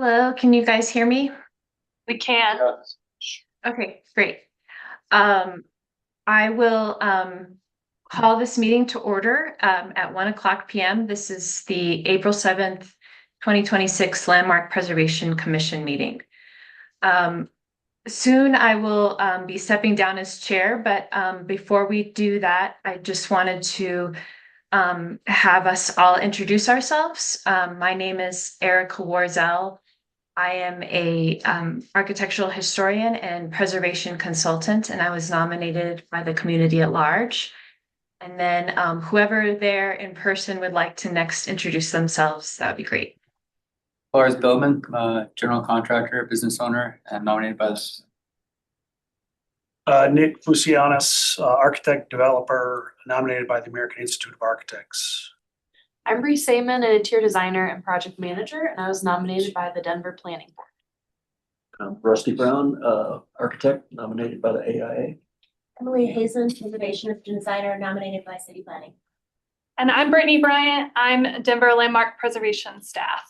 Hello, can you guys hear me? We can. Okay, great. Um, I will call this meeting to order at 1 o'clock p.m. This is the April 7th, 2026 Landmark Preservation Commission meeting. Soon I will be stepping down as chair, but before we do that, I just wanted to have us all introduce ourselves. My name is Erica Warzel. I am a architectural historian and preservation consultant, and I was nominated by the community at large. And then whoever there in person would like to next introduce themselves, that would be great. Lars Bowman, general contractor, business owner, and nominated by the Nick Fusianis, architect developer, nominated by the American Institute of Architects. I'm Bree Sayman, an interior designer and project manager, and I was nominated by the Denver Planning Board. Rusty Brown, architect, nominated by the AIA. Emily Hazen, preservation designer, nominated by city planning. And I'm Brittany Bryant. I'm Denver Landmark Preservation staff.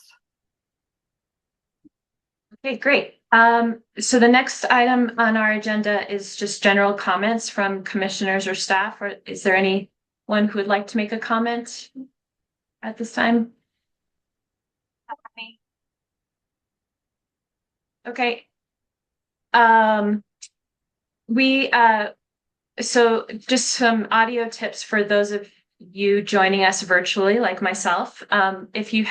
Okay, great. So the next item on our agenda is just general comments from commissioners or staff. Or is there anyone who would like to make a comment at this time? Okay. So just some audio tips for those of you joining us virtually, like myself. If you're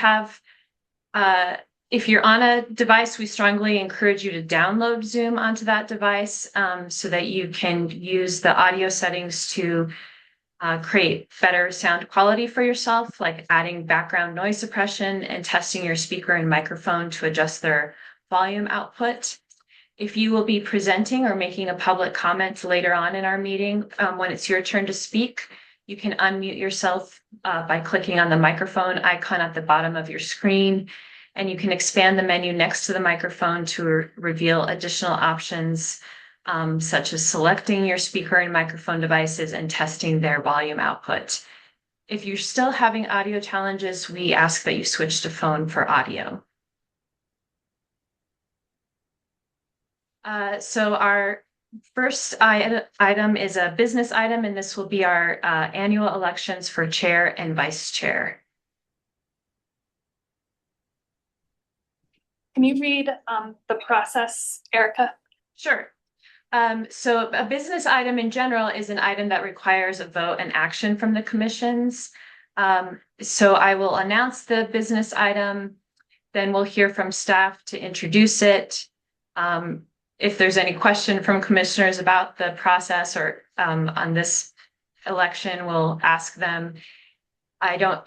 on a device, we strongly encourage you to download Zoom onto that device so that you can use the audio settings to create better sound quality for yourself, like adding background noise suppression and testing your speaker and microphone to adjust their volume output. If you will be presenting or making a public comment later on in our meeting, when it's your turn to speak, you can unmute yourself by clicking on the microphone icon at the bottom of your screen, and you can expand the menu next to the microphone to reveal additional options, such as selecting your speaker and microphone devices and testing their volume output. If you're still having audio challenges, we ask that you switch to phone for audio. So our first item is a business item, and this will be our annual elections for chair and vice chair. Can you read the process, Erica? Sure. So a business item in general is an item that requires a vote and action from the commissions. So I will announce the business item, then we'll hear from staff to introduce it. If there's any question from commissioners about the process or on this election, we'll ask them.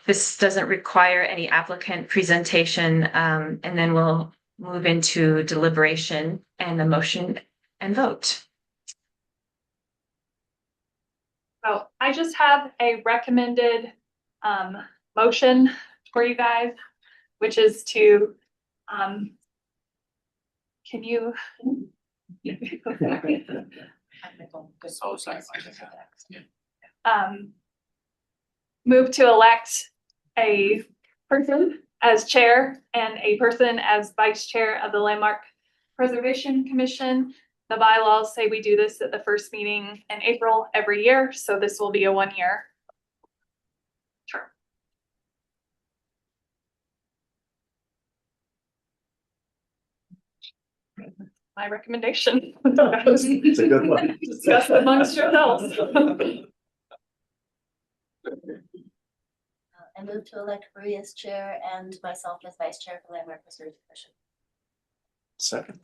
This doesn't require any applicant presentation, and then we'll move into deliberation and the motion and vote. Oh, I just have a recommended motion for you guys, which is to can you move to elect a person as chair and a person as vice chair of the Landmark Preservation Commission. The bylaws say we do this at the first meeting in April every year, so this will be a 1-year term. My recommendation. It's a good one. Discuss amongst yourselves. I move to elect Bree as chair and myself as vice chair for Landmark Preservation Commission. Second.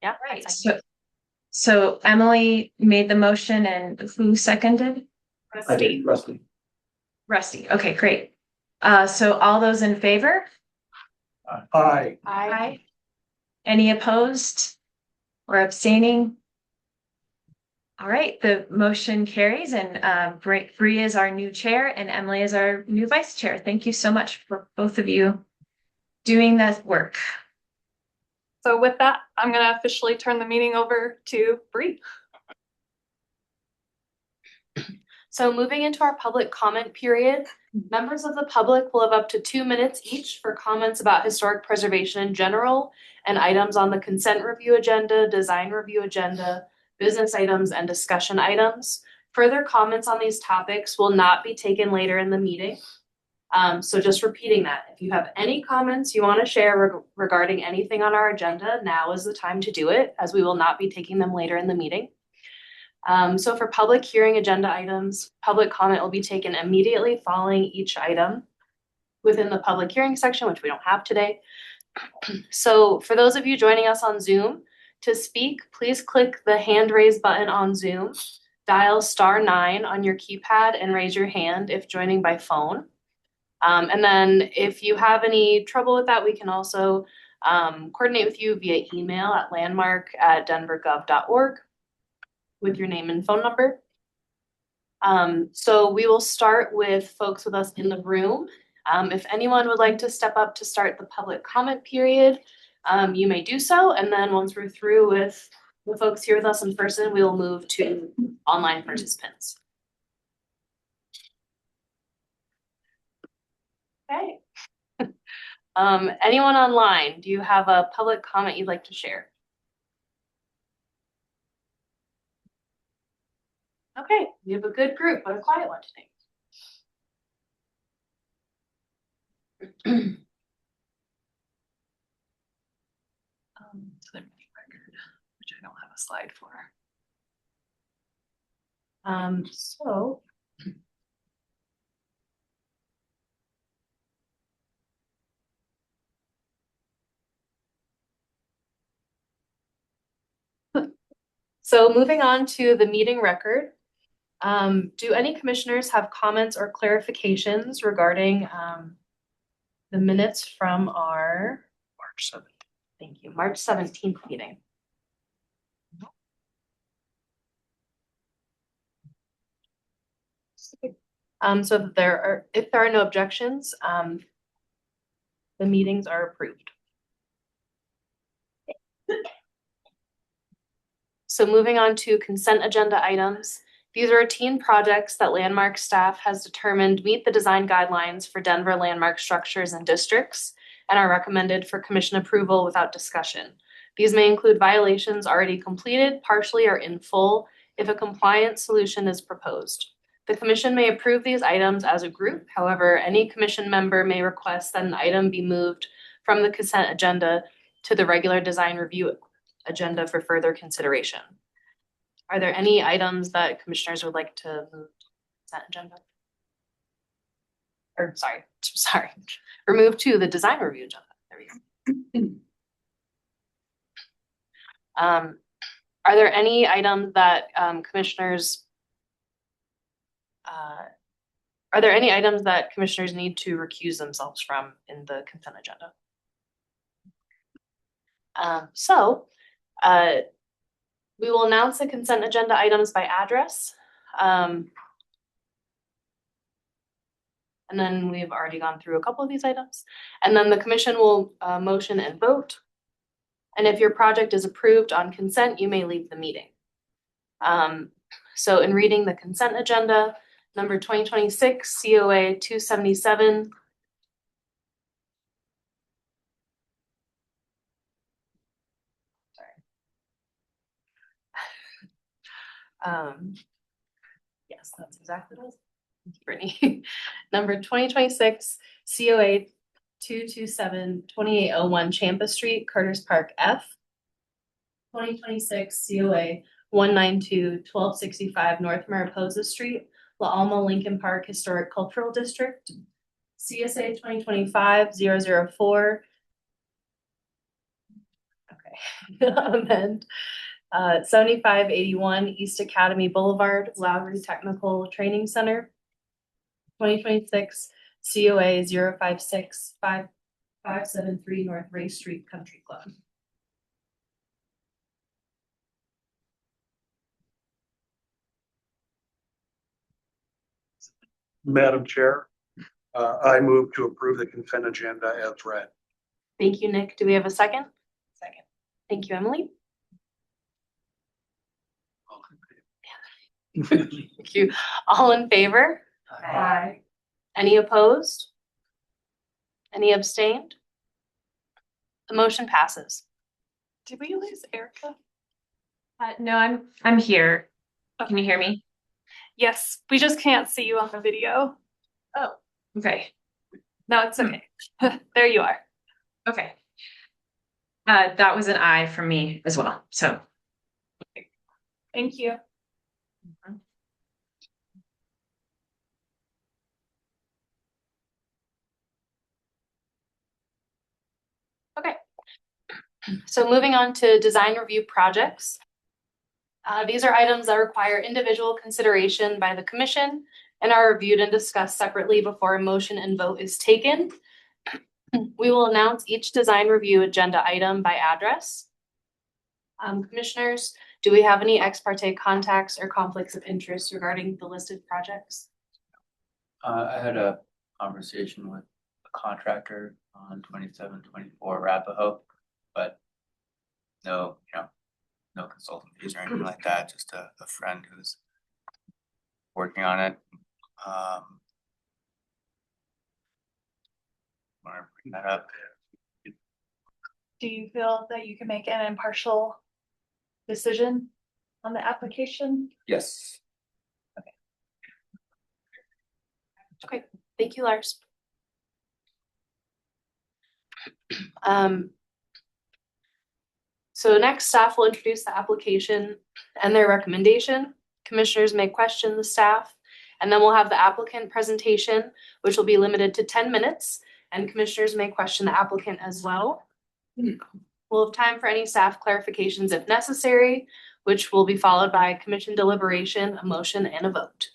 Yeah, Right. So Emily made the motion, and who seconded? I did, Rusty. Rusty. Okay, great. So all those in favor? Aye. Aye. Any opposed or abstaining? All right, the motion carries, and Bree is our new chair and Emily is our new vice chair. Thank you so much for both of you doing that work. So with that, I'm going to officially turn the meeting over to Bree. So moving into our public comment period, members of the public will have up to 2 minutes each for comments about historic preservation in general and items on the consent review agenda, design review agenda, business items, and discussion items. Further comments on these topics will not be taken later in the meeting. So just repeating that, if you have any comments you want to share regarding anything on our agenda, now is the time to do it, as we will not be taking them later in the meeting. So for public hearing agenda items, public comment will be taken immediately following each item within the public hearing section, which we don't have today. So for those of you joining us on Zoom, to speak, please click the hand raise button on Zoom, dial *9 on your keypad and raise your hand if joining by phone. And then if you have any trouble with that, we can also coordinate with you via email at landmark@denvergov.org with your name and phone number. So we will start with folks with us in the room. If anyone would like to step up to start the public comment period, you may do so. And then once we're through with the folks here with us in person, we will move to online participants. Okay. Anyone online, do you have a public comment you'd like to share? Okay, we have a good group, but a quiet one today. To the meeting record, which I don't have a slide for. So. So moving on to the meeting record. Do any commissioners have comments or clarifications regarding the minutes from our March 7th. Thank you, March 17th meeting? So if there are no objections, the meetings are approved. So moving on to consent agenda items. These are routine projects that Landmark staff has determined meet the design guidelines for Denver landmark structures and districts and are recommended for commission approval without discussion. These may include violations already completed, partially or in full, if a compliant solution is proposed. The commission may approve these items as a group. However, any commission member may request that an item be moved from the consent agenda to the regular design review agenda for further consideration. Are there any items that commissioners would like to move to the consent agenda? Or sorry, remove to the design review agenda. There we go. Are there any items that commissioners need to recuse themselves from in the consent agenda? We will announce the consent agenda items by address. And then we've already gone through a couple of these items. And then the commission will motion and vote. And if your project is approved on consent, you may leave the meeting. So in reading the consent agenda, number 2026 COA 277. Yes, that's exactly what it is. Brittany. Number 2026 COA 227 2801 Champa Street, Curtis Park F. 2026 COA 192 1265 North Mariposa Street, La Alma Lincoln Park Historic Cultural District. CSA 2025-004. Okay. Amend. 7581 East Academy Boulevard, Lowry Technical Training Center. 2026 COA 056 5573 North Ray Street Country Club. Madam Chair, I move to approve the consent agenda as read. Thank you, Nick. Do we have a second? Second. Thank you, Emily. Thank you. All in favor? Aye. Any opposed? Any abstained? The motion passes. Did we lose Erica? No, I'm here. Can you hear me? Yes, we just can't see you on the video. Okay. No, it's okay. There you are. Okay. That was an aye from me as well. So Thank you. Okay. So moving on to design review projects. These are items that require individual consideration by the commission and are reviewed and discussed separately before a motion and vote is taken. We will announce each design review agenda item by address. Commissioners, do we have any ex parte contacts or conflicts of interest regarding the listed projects? I had a conversation with a contractor on 2724 Arapahoe, but no, no consulting fees or anything like that, just a friend who's working on it. Want to bring that up? Do you feel that you can make an impartial decision on the application? Yes. Okay, thank you, Lars. So next, staff will introduce the application and their recommendation. Commissioners may question the staff, and then we'll have the applicant presentation, which will be limited to 10 minutes, and commissioners may question the applicant as well. We'll have time for any staff clarifications if necessary, which will be followed by commission deliberation, a motion, and a vote.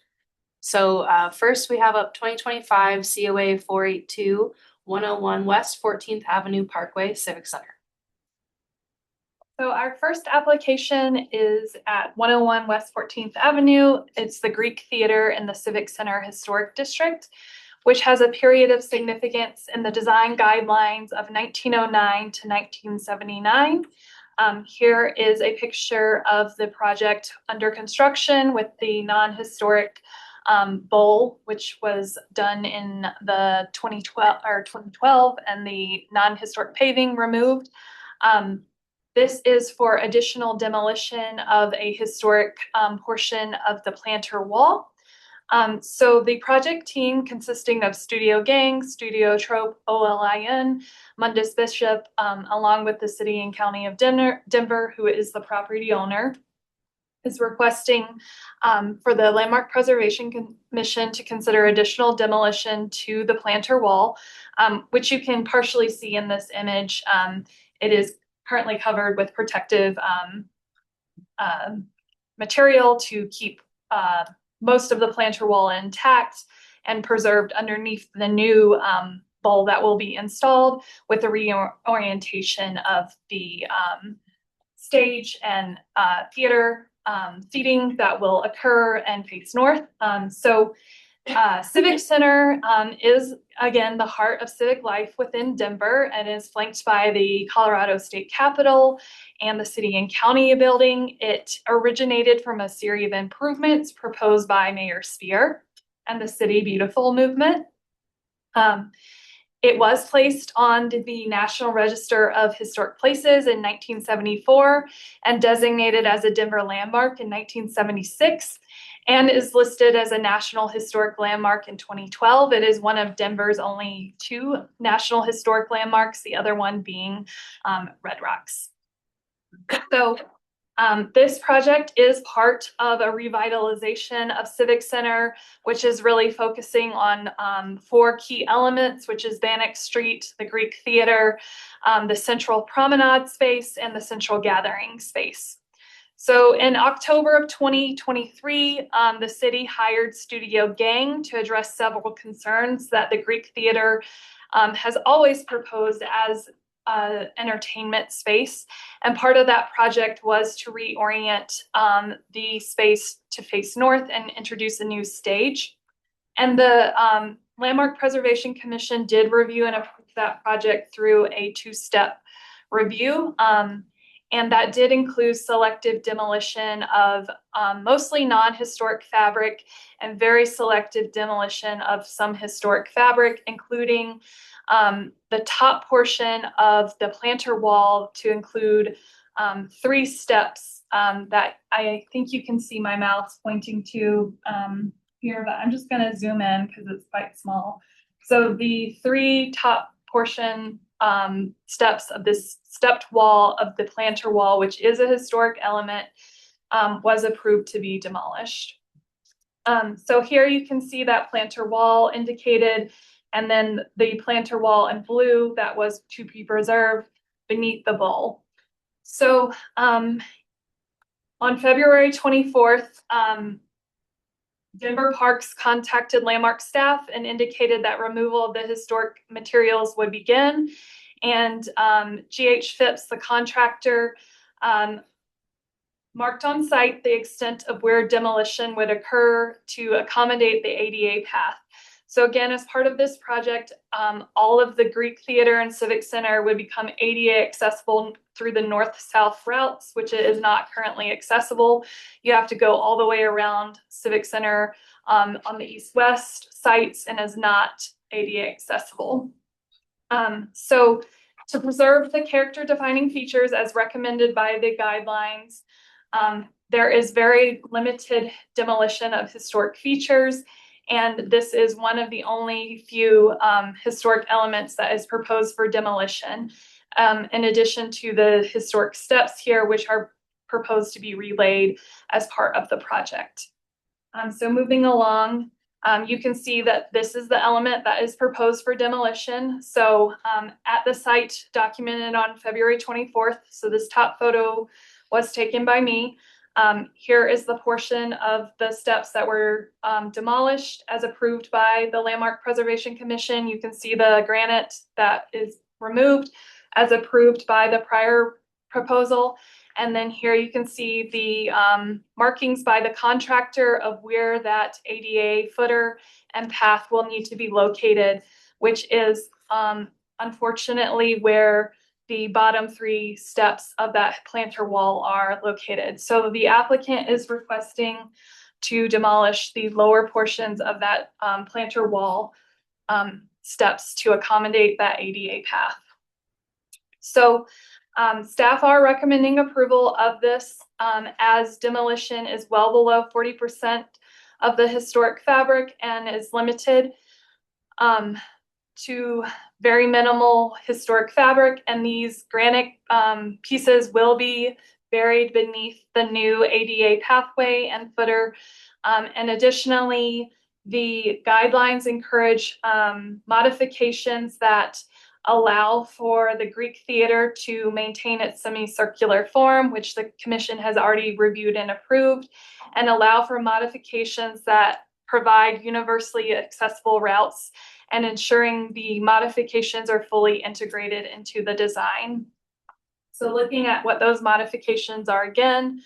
So first we have up 2025 COA 482 101 West 14th Avenue Parkway Civic Center. So our first application is at 101 West 14th Avenue. It's the Greek Theater in the Civic Center Historic District, which has a period of significance in the design guidelines of 1909 to 1979. Here is a picture of the project under construction with the non-historic bowl, which was done in the 2012 and the non-historic paving removed. This is for additional demolition of a historic portion of the planter wall. So the project team, consisting of Studio Gang, Studio Trope, OLIN, Mundus Bishop, along with the City and County of Denver, who is the property owner, is requesting for the Landmark Preservation Commission to consider additional demolition to the planter wall, which you can partially see in this image. It is currently covered with protective material to keep most of the planter wall intact and preserved underneath the new bowl that will be installed, with the reorientation of the stage and theater seating that will occur and face north. Civic Center is, again, the heart of civic life within Denver and is flanked by the Colorado State Capitol and the City and County building. It originated from a series of improvements proposed by Mayor Spear and the City Beautiful movement. It was placed on the National Register of Historic Places in 1974 and designated as a Denver landmark in 1976. And is listed as a National Historic Landmark in 2012. It is one of Denver's only 2 National Historic Landmarks, the other one being Red Rocks. So this project is part of a revitalization of Civic Center, which is really focusing on 4 key elements, which is Bannock Street, the Greek Theater, the Central Promenade space, and the Central Gathering space. So in October of 2023, the city hired Studio Gang to address several concerns that the Greek Theater has always proposed as entertainment space. And part of that project was to reorient the space to face north and introduce a new stage. And the Landmark Preservation Commission did review and approve that project through a 2-step review. And that did include selective demolition of mostly non-historic fabric and very selective demolition of some historic fabric, including the top portion of the planter wall to include 3 steps that I think you can see my mouse pointing to here, but I'm just going to zoom in because it's quite small. So the 3 top portion steps of this stepped wall of the planter wall, which is a historic element, was approved to be demolished. So here you can see that planter wall indicated, and then the planter wall in blue that was to be preserved beneath the bowl. So on February 24th, Denver Parks contacted Landmark staff and indicated that removal of the historic materials would begin. And GH Phipps, the contractor, marked on site the extent of where demolition would occur to accommodate the ADA path. So again, as part of this project, all of the Greek Theater and Civic Center would become ADA accessible through the north-south routes, which is not currently accessible. You have to go all the way around Civic Center on the east-west sites and is not ADA accessible. So to preserve the character-defining features as recommended by the guidelines, there is very limited demolition of historic features. And this is one of the only few historic elements that is proposed for demolition, in addition to the historic steps here, which are proposed to be relaid as part of the project. So moving along, you can see that this is the element that is proposed for demolition. So at the site documented on February 24th, so this top photo was taken by me. Here is the portion of the steps that were demolished as approved by the Landmark Preservation Commission. You can see the granite that is removed as approved by the prior proposal. And then here you can see the markings by the contractor of where that ADA footer and path will need to be located, which is unfortunately where the bottom 3 steps of that planter wall are located. So the applicant is requesting to demolish the lower portions of that planter wall steps to accommodate that ADA path. So staff are recommending approval of this as demolition is well below 40% of the historic fabric and is limited to very minimal historic fabric, and these granite pieces will be buried beneath the new ADA pathway and footer. And additionally, the guidelines encourage modifications that allow for the Greek Theater to maintain its semicircular form, which the commission has already reviewed and approved, and allow for modifications that provide universally accessible routes and ensuring the modifications are fully integrated into the design. So looking at what those modifications are again,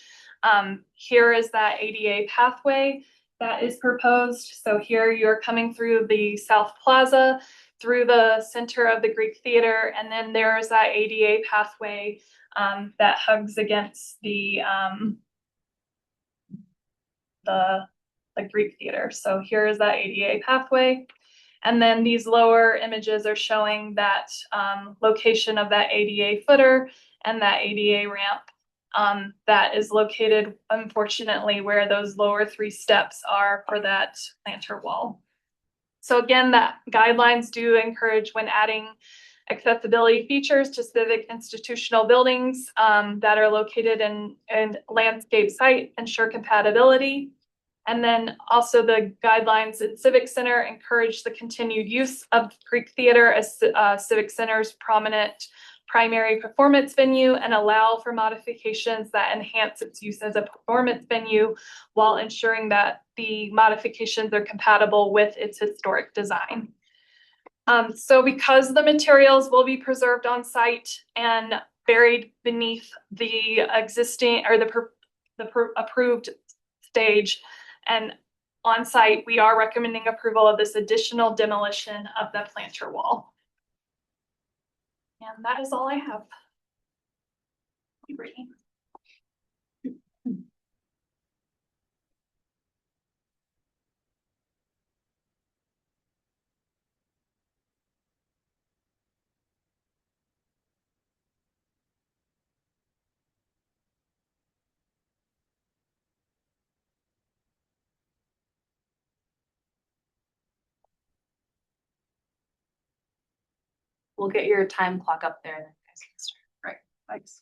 here is that ADA pathway that is proposed. So here you're coming through the South Plaza, through the center of the Greek Theater, and then there's that ADA pathway that hugs against the Greek Theater. So here is that ADA pathway. And then these lower images are showing that location of that ADA footer and that ADA ramp that is located, unfortunately, where those lower 3 steps are for that planter wall. So again, that guidelines do encourage when adding accessibility features to civic institutional buildings that are located in landscape site, ensure compatibility. And then also the guidelines in Civic Center encourage the continued use of Greek Theater as Civic Center's prominent primary performance venue and allow for modifications that enhance its use as a performance venue while ensuring that the modifications are compatible with its historic design. So because the materials will be preserved on site and buried beneath the existing or the approved stage and on site, we are recommending approval of this additional demolition of the planter wall. And that is all I have. Brittany. We'll get your time clock up there. And then you guys can start. Right, thanks.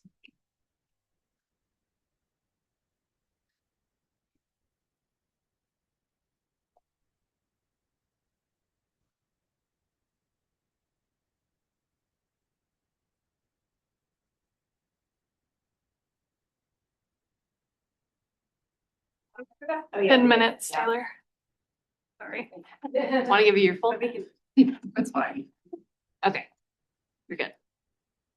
Oh, yeah. 10 minutes, Yeah. Taylor. Sorry. Want to give you your full? That's fine. Okay, you're good.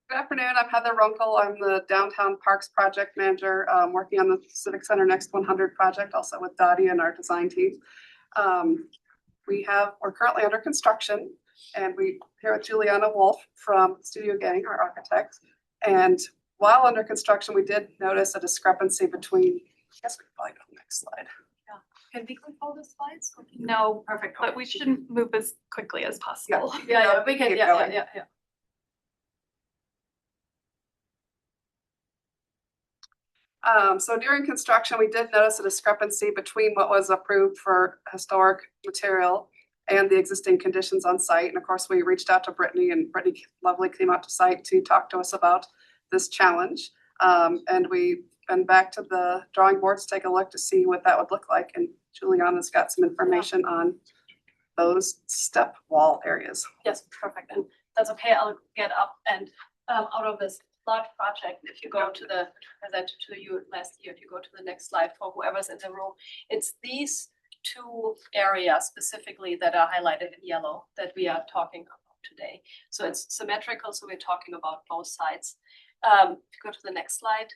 Good afternoon, I'm Heather Runkle. I'm the Downtown Parks Project Manager, working on the Civic Center Next 100 project, also with Dottie and our design team. We're currently under construction, and we here with Juliana Wolf from Studio Gang, our architect. And while under construction, we did notice a discrepancy between, I guess we can probably go to the next slide. Can we click all the slides? No, Perfect. but we shouldn't move as quickly as possible. We can, Keep yeah, going. yeah. So during construction, we did notice a discrepancy between what was approved for historic material and the existing conditions on site. And of course, we reached out to Brittany, and Brittany lovely came out to site to talk to us about this challenge. And we've been back to the drawing boards to take a look to see what that would look like. And Juliana's got some information on those step wall areas. Yes, perfect. And that's okay. I'll get up and out of this large project, if you go to the presented to you last year, if you go to the next slide for whoever's in the room, it's these two areas specifically that are highlighted in yellow that we are talking about today. So it's symmetrical, so we're talking about both sides. If you go to the next slide.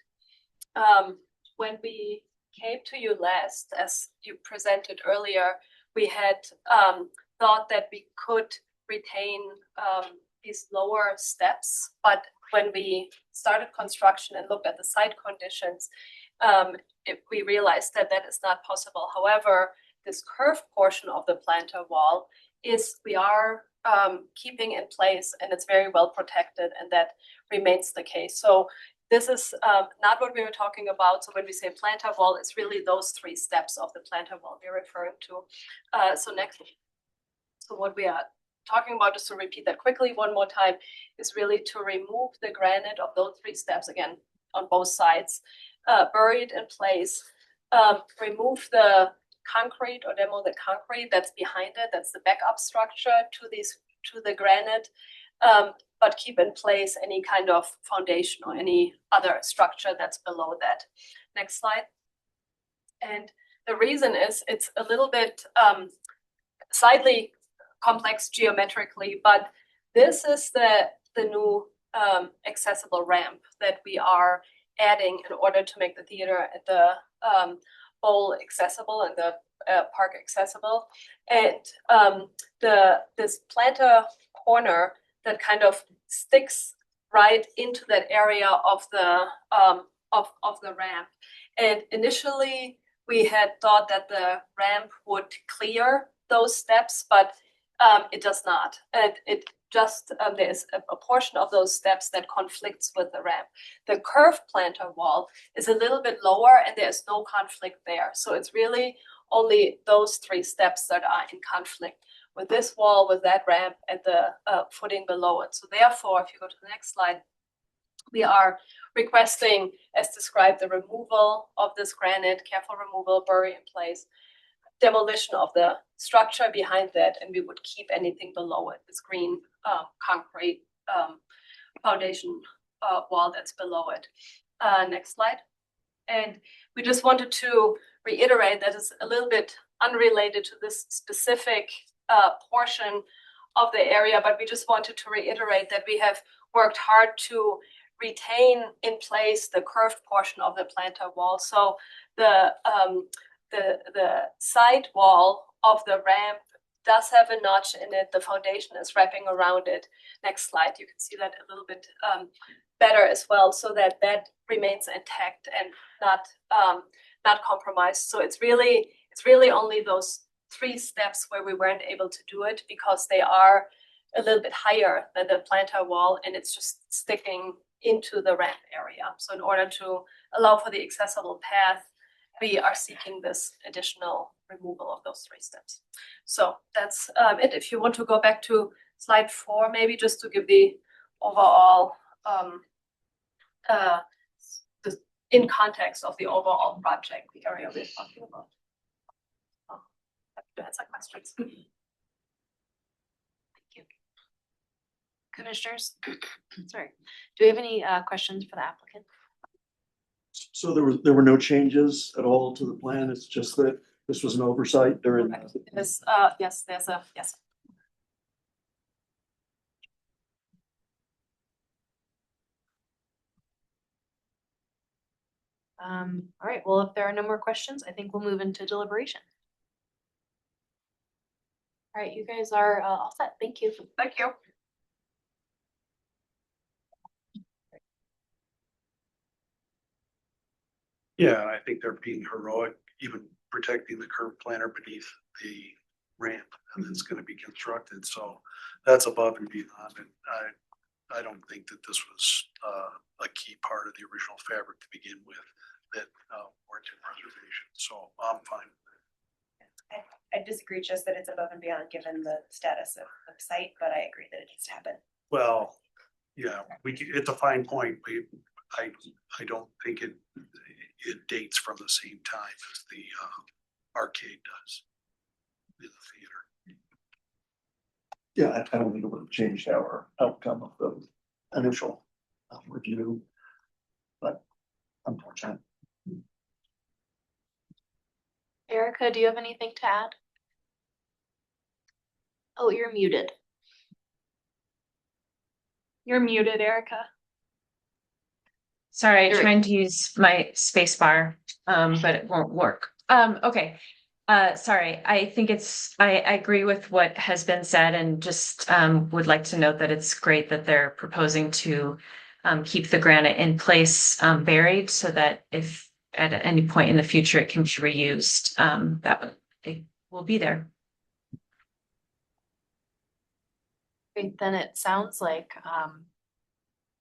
When we came to you last, as you presented earlier, we had thought that we could retain these lower steps, but when we started construction and looked at the site conditions, we realized that that is not possible. However, this curved portion of the planter wall we are keeping in place, and it's very well protected, and that remains the case. So this is not what we were talking about. So when we say planter wall, it's really those three steps of the planter wall we're referring to. So next. So what we are talking about, just to repeat that quickly one more time, is really to remove the granite of those three steps, again, on both sides, bury it in place, remove the concrete or demo the concrete that's behind it, that's the backup structure to the granite, but keep in place any kind of foundation or any other structure that's below that. Next slide. And the reason is it's a little bit slightly complex geometrically, but this is the new accessible ramp that we are adding in order to make the theater at the bowl accessible and the park accessible. And this planter corner that kind of sticks right into that area of the ramp. And initially, we had thought that the ramp would clear those steps, but it does not. And it just there's a portion of those steps that conflicts with the ramp. The curved planter wall is a little bit lower, and there's no conflict there. So it's really only those three steps that are in conflict with this wall, with that ramp, and the footing below it. So therefore, if you go to the next slide, we are requesting, as described, the removal of this granite, careful removal, bury in place, demolition of the structure behind that, and we would keep anything below it, this green concrete foundation wall that's below it. Next slide. And we just wanted to reiterate that it's a little bit unrelated to this specific portion of the area, but we just wanted to reiterate that we have worked hard to retain in place the curved portion of the planter wall. So the side wall of the ramp does have a notch in it. The foundation is wrapping around it. Next slide, you can see that a little bit better as well, so that that remains intact and not compromised. So it's really only those 3 steps where we weren't able to do it because they are a little bit higher than the planter wall, and it's just sticking into the ramp area. So in order to allow for the accessible path, we are seeking this additional removal of those 3 steps. So that's it. If you want to go back to slide 4, maybe just to give the overall in context of the overall project, the area we're talking about. Happy to answer questions. Thank you. Commissioners, sorry, do we have any questions for the applicant? So there were no changes at all to the plan. It's just that this was an oversight during. Yes, yes, there's a, yes. All right, well, if there are no more questions, I think we'll move into deliberation. All right, you guys are all set. Thank you. Thank you. Yeah, and I think they're being heroic, even protecting the curb planter beneath the ramp that's gonna be constructed, so that's above and beyond, and I don't think that this was a key part of the original fabric to begin with that warranted preservation, so I'm fine. I disagree just that it's above and beyond given the status of the site, but I agree that it needs to happen. Well, yeah, it's a fine point, but I don't think it dates from the same time as the arcade does in the theater. Yeah, I don't think it would have changed our outcome of the initial review. But unfortunately. Erica, do you have anything to add? Oh, you're muted. You're muted, Erica. Sorry, There we trying to use my space bar, but it won't work. Okay. Sorry, I think I agree with what has been said and just would like to note that it's great that they're proposing to keep the granite in place buried so that if at any point in the future it can be reused, it will be there. Great, then it sounds like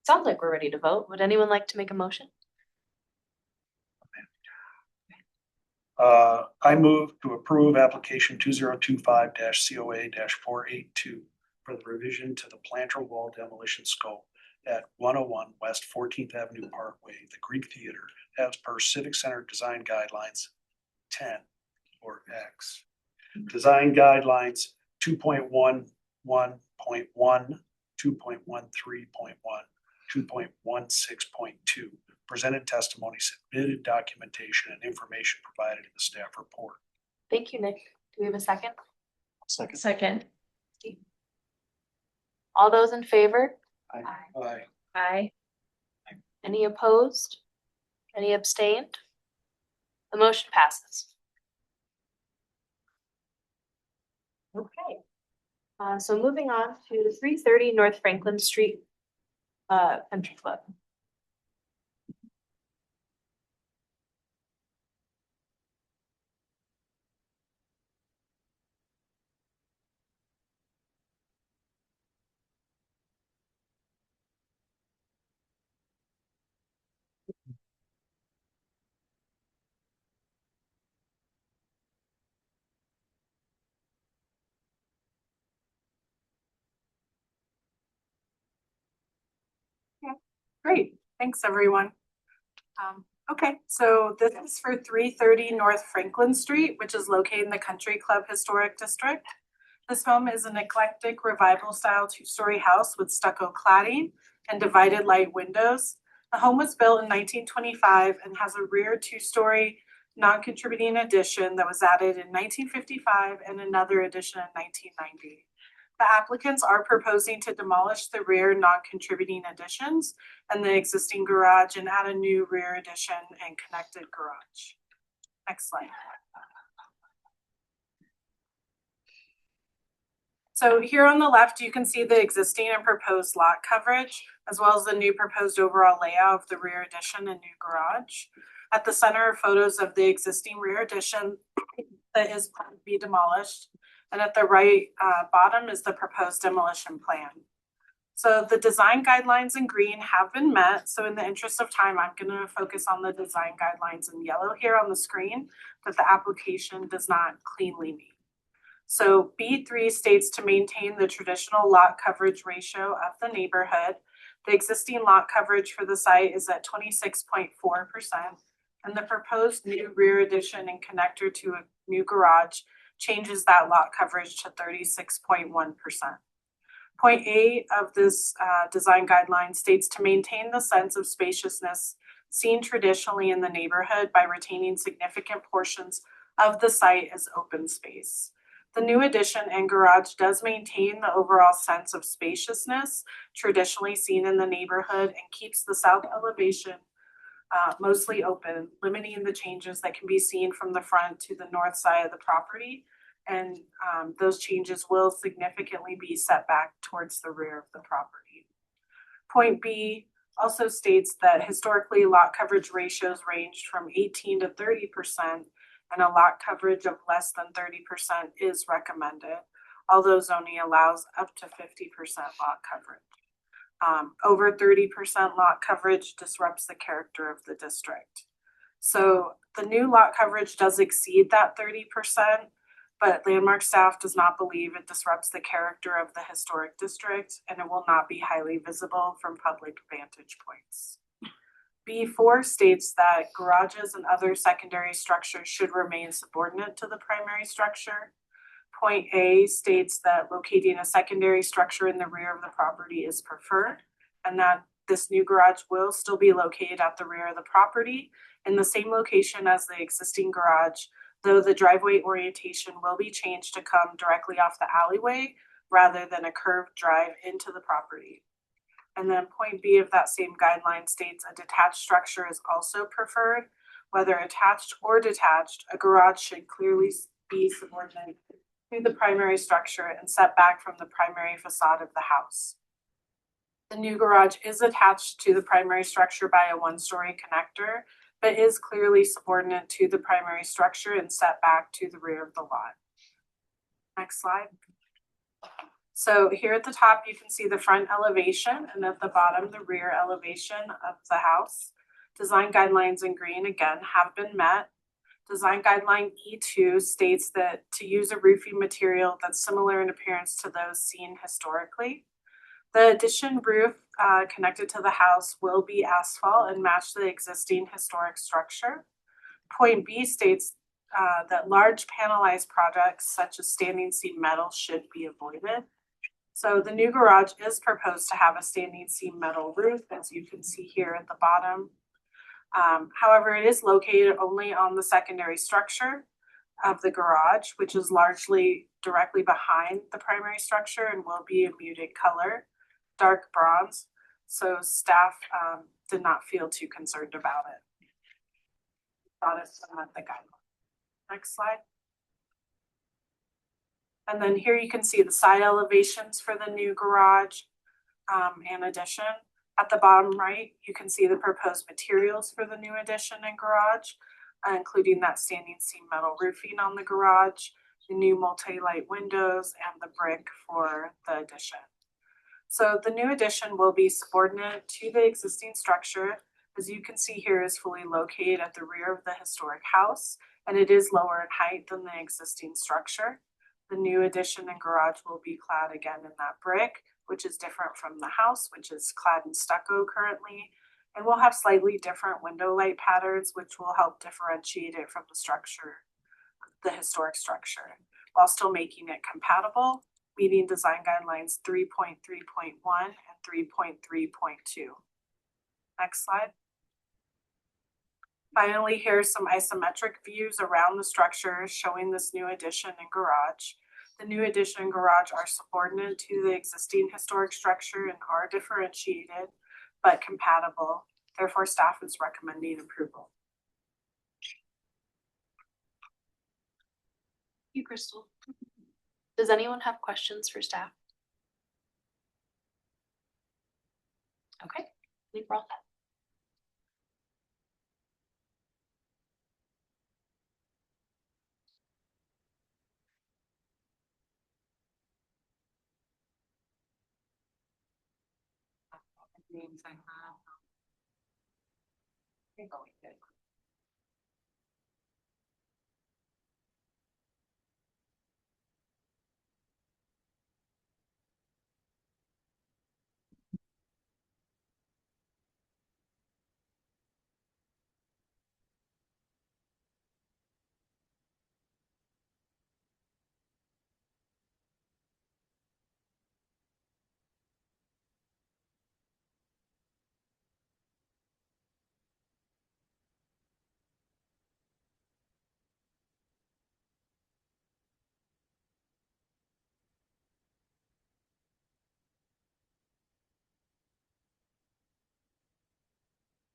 we're ready to vote. Would anyone like to make a motion? I move to approve application 2025 COA 482 for the revision to the planter wall demolition scope at 101 West 14th Avenue Parkway, the Greek Theater, as per Civic Center Design Guidelines 10 or X. Design Guidelines 2.11.1, 2.13.1, 2.16.2. Presented testimony, submitted documentation, and information provided in the staff report. Thank you, Nick. Do we have a second? Second. All those in favor? Aye. Aye. Any opposed? Any abstained? The motion passes. Okay. So moving on to 330 North Franklin Street, Country Club. Great, thanks, everyone. Okay, so this is for 330 North Franklin Street, which is located in the Country Club Historic District. This home is an eclectic revival style 2-story house with stucco cladding and divided light windows. The home was built in 1925 and has a rear 2-story non-contributing addition that was added in 1955 and another addition in 1990. The applicants are proposing to demolish the rear non-contributing additions and the existing garage and add a new rear addition and connected garage. Next slide. So here on the left, you can see the existing and proposed lot coverage, as well as the new proposed overall layout of the rear addition and new garage. At the center are photos of the existing rear addition that is planned to be demolished. And at the right bottom is the proposed demolition plan. So the design guidelines in green have been met. So in the interest of time, I'm going to focus on the design guidelines in yellow here on the screen that the application does not cleanly meet. So B3 states to maintain the traditional lot coverage ratio of the neighborhood. The existing lot coverage for the site is at 26.4%, and the proposed new rear addition and connector to a new garage changes that lot coverage to 36.1%. Point A of this design guideline states to maintain the sense of spaciousness seen traditionally in the neighborhood by retaining significant portions of the site as open space. The new addition and garage does maintain the overall sense of spaciousness traditionally seen in the neighborhood and keeps the south elevation mostly open, limiting the changes that can be seen from the front to the north side of the property. And those changes will significantly be set back towards the rear of the property. Point B also states that historically lot coverage ratios ranged from 18 to 30%, and a lot coverage of less than 30% is recommended, although zoning allows up to 50% lot coverage. Over 30% lot coverage disrupts the character of the district. So the new lot coverage does exceed that 30%, but Landmark staff does not believe it disrupts the character of the historic district, and it will not be highly visible from public vantage points. B4 states that garages and other secondary structures should remain subordinate to the primary structure. Point A states that locating a secondary structure in the rear of the property is preferred, and that this new garage will still be located at the rear of the property in the same location as the existing garage, though the driveway orientation will be changed to come directly off the alleyway rather than a curved drive into the property. And then point B of that same guideline states a detached structure is also preferred. Whether attached or detached, a garage should clearly be subordinate to the primary structure and set back from the primary facade of the house. The new garage is attached to the primary structure by a one-story connector, but is clearly subordinate to the primary structure and set back to the rear of the lot. Next slide. So here at the top, you can see the front elevation, and at the bottom, the rear elevation of the house. Design guidelines in green, again, have been met. Design guideline E2 states that to use a roofing material that's similar in appearance to those seen historically. The addition roof connected to the house will be asphalt and match the existing historic structure. Point B states that large panelized products such as standing seam metal should be avoided. So the new garage is proposed to have a standing seam metal roof, as you can see here at the bottom. However, it is located only on the secondary structure of the garage, which is largely directly behind the primary structure and will be a muted color, dark bronze. So staff did not feel too concerned about it. Thought it met the guideline. Next slide. And then here you can see the side elevations for the new garage and addition. At the bottom right, you can see the proposed materials for the new addition and garage, including that standing seam metal roofing on the garage, the new multi-light windows, and the brick for the addition. So the new addition will be subordinate to the existing structure. As you can see here, is fully located at the rear of the historic house, and it is lower in height than the existing structure. The new addition and garage will be clad again in that brick, which is different from the house, which is clad in stucco currently, and will have slightly different window light patterns, which will help differentiate it from the structure, the historic structure, while still making it compatible, meeting design guidelines 3.3.1 and 3.3.2. Next slide. Finally, here's some isometric views around the structure showing this new addition and garage. The new addition and garage are subordinate to the existing historic structure and are differentiated but compatible. Therefore, staff is recommending approval. You, Crystal. Does anyone have questions for staff? Okay, I think we're all set.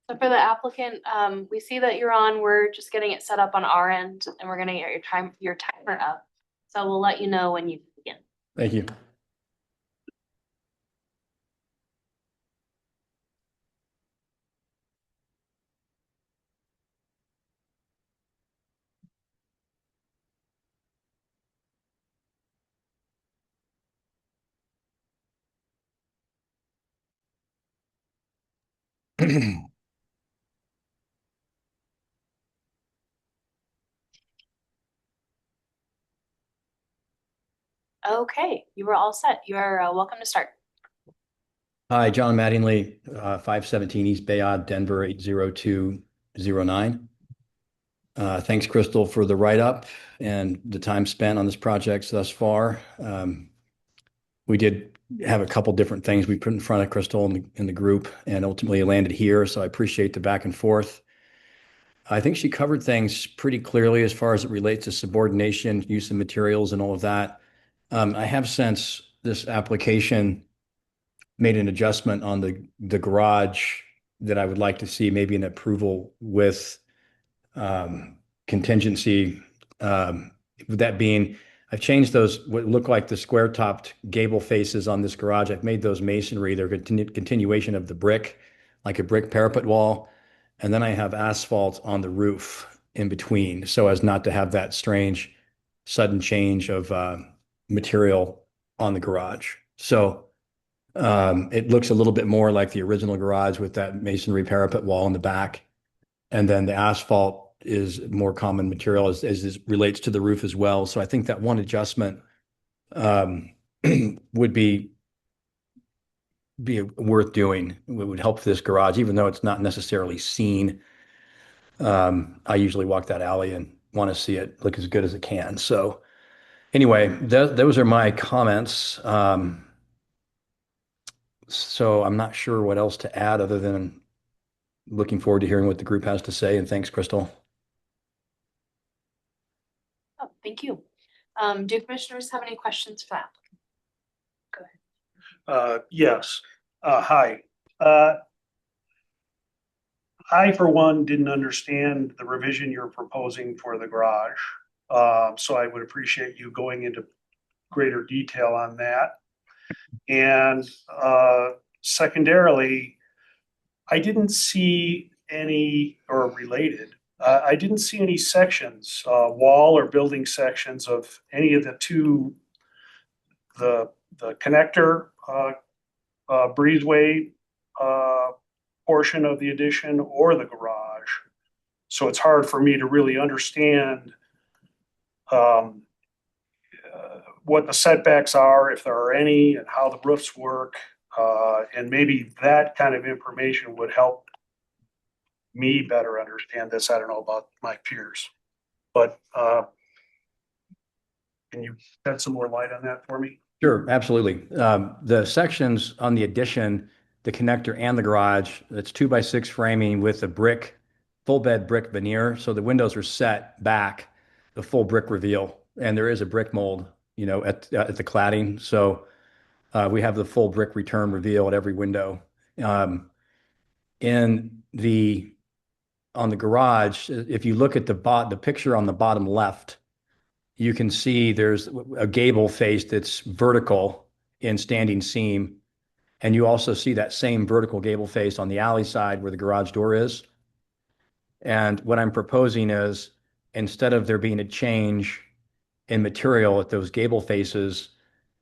So for the applicant, we see that you're on, we're just getting it set up on our end and we're gonna get your timer up. So we'll let you know when you begin. Thank you. Okay, you were all set. You are welcome to start. Hi, John Mattingly, 517 East Bayard, Denver, 80209. Thanks, Crystal, for the write-up and the time spent on this project thus far. We did have a couple different things we put in front of Crystal in the group, and ultimately it landed here, so I appreciate the back and forth. I think she covered things pretty clearly as far as it relates to subordination, use of materials, and all of that. I have since this application made an adjustment on the garage that I would like to see maybe an approval with contingency. With that being, I've changed those what look like the square topped gable faces on this garage. I've made those masonry. They're continuation of the brick, like a brick parapet wall. And then I have asphalt on the roof in between, so as not to have that strange sudden change of material on the garage. So it looks a little bit more like the original garage with that masonry parapet wall in the back. And then the asphalt is more common material as it relates to the roof as well. So I think that one adjustment would be worth doing. It would help this garage, even though it's not necessarily seen. I usually walk that alley and want to see it look as good as it can. So anyway, those are my comments. So I'm not sure what else to add other than looking forward to hearing what the group has to say. And thanks, Crystal. Oh, thank you. Do commissioners have any questions for that? Go ahead. Yes. Hi. I, for one, didn't understand the revision you're proposing for the garage. So I would appreciate you going into greater detail on that. And secondarily, I didn't see any, or related, I didn't see any sections, wall or building sections of any of the two, the connector breezeway portion of the addition or the garage. So it's hard for me to really understand what the setbacks are, if there are any, and how the roofs work. And maybe that kind of information would help me better understand this. I don't know about my peers, but can you shed some more light on that for me? Sure, absolutely. The sections on the addition, the connector and the garage, it's 2x6 framing with a brick, full bed brick veneer. So the windows are set back, the full brick reveal, and there is a brick mold, at the cladding. So we have the full brick return reveal at every window. On the garage, if you look at the picture on the bottom left, you can see there's a gable face that's vertical in standing seam. And you also see that same vertical gable face on the alley side where the garage door is. And what I'm proposing is, instead of there being a change in material at those gable faces,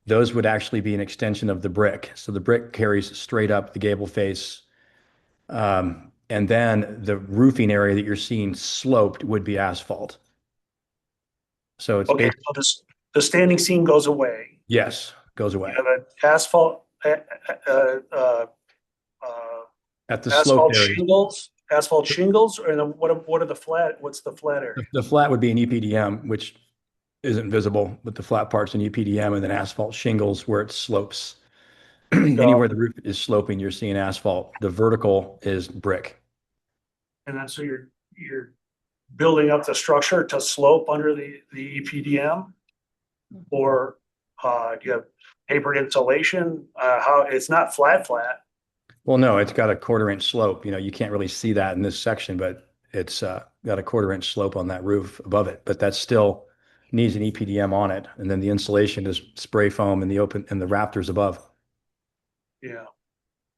those would actually be an extension of the brick. So the brick carries straight up the gable face. And then the roofing area that you're seeing sloped would be asphalt. So it's Okay, so this, the standing seam goes away. yes, goes You away. have an asphalt, At the slope asphalt area, shingles, or what are the flat, what's the flat area? the flat would be an EPDM, which isn't visible, but the flat part's an EPDM, and then asphalt shingles where it slopes. Anywhere the roof is sloping, you're seeing asphalt. The vertical is brick. And then so you're building up the structure to slope under the EPDM? Or do you have papered insulation? How, it's not flat? Well, no, it's got a 1/4 inch slope. You know, you can't really see that in this section, but it's got a 1/4 inch slope on that roof above it. But that still needs an EPDM on it. And then the insulation is spray foam and the rafters above. Yeah.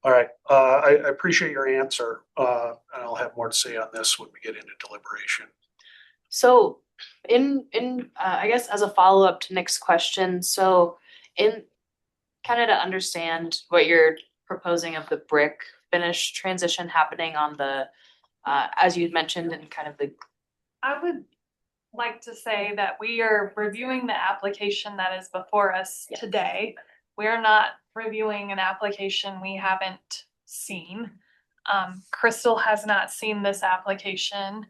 All right. I appreciate your answer. And I'll have more to say on this when we get into deliberation. So I guess as a follow-up to Nick's question, so in kind of to understand what you're proposing of the brick finish transition happening on the, as you mentioned in kind of the, I would like to say that we are reviewing the application that is before us today. We are not reviewing an application we haven't seen. Crystal has not seen this application.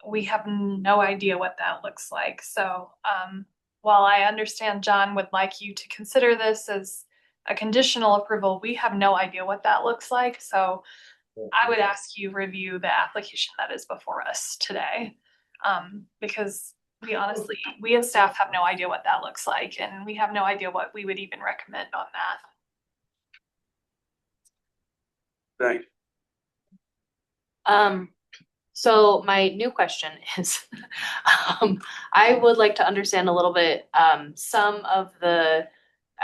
We have no idea what that looks like. So while I understand John would like you to consider this as a conditional approval, we have no idea what that looks like. So I would ask you review the application that is before us today. Because we as staff have no idea what that looks like, and we have no idea what we would even recommend on that. Thanks. So my new question is, I would like to understand a little bit, some of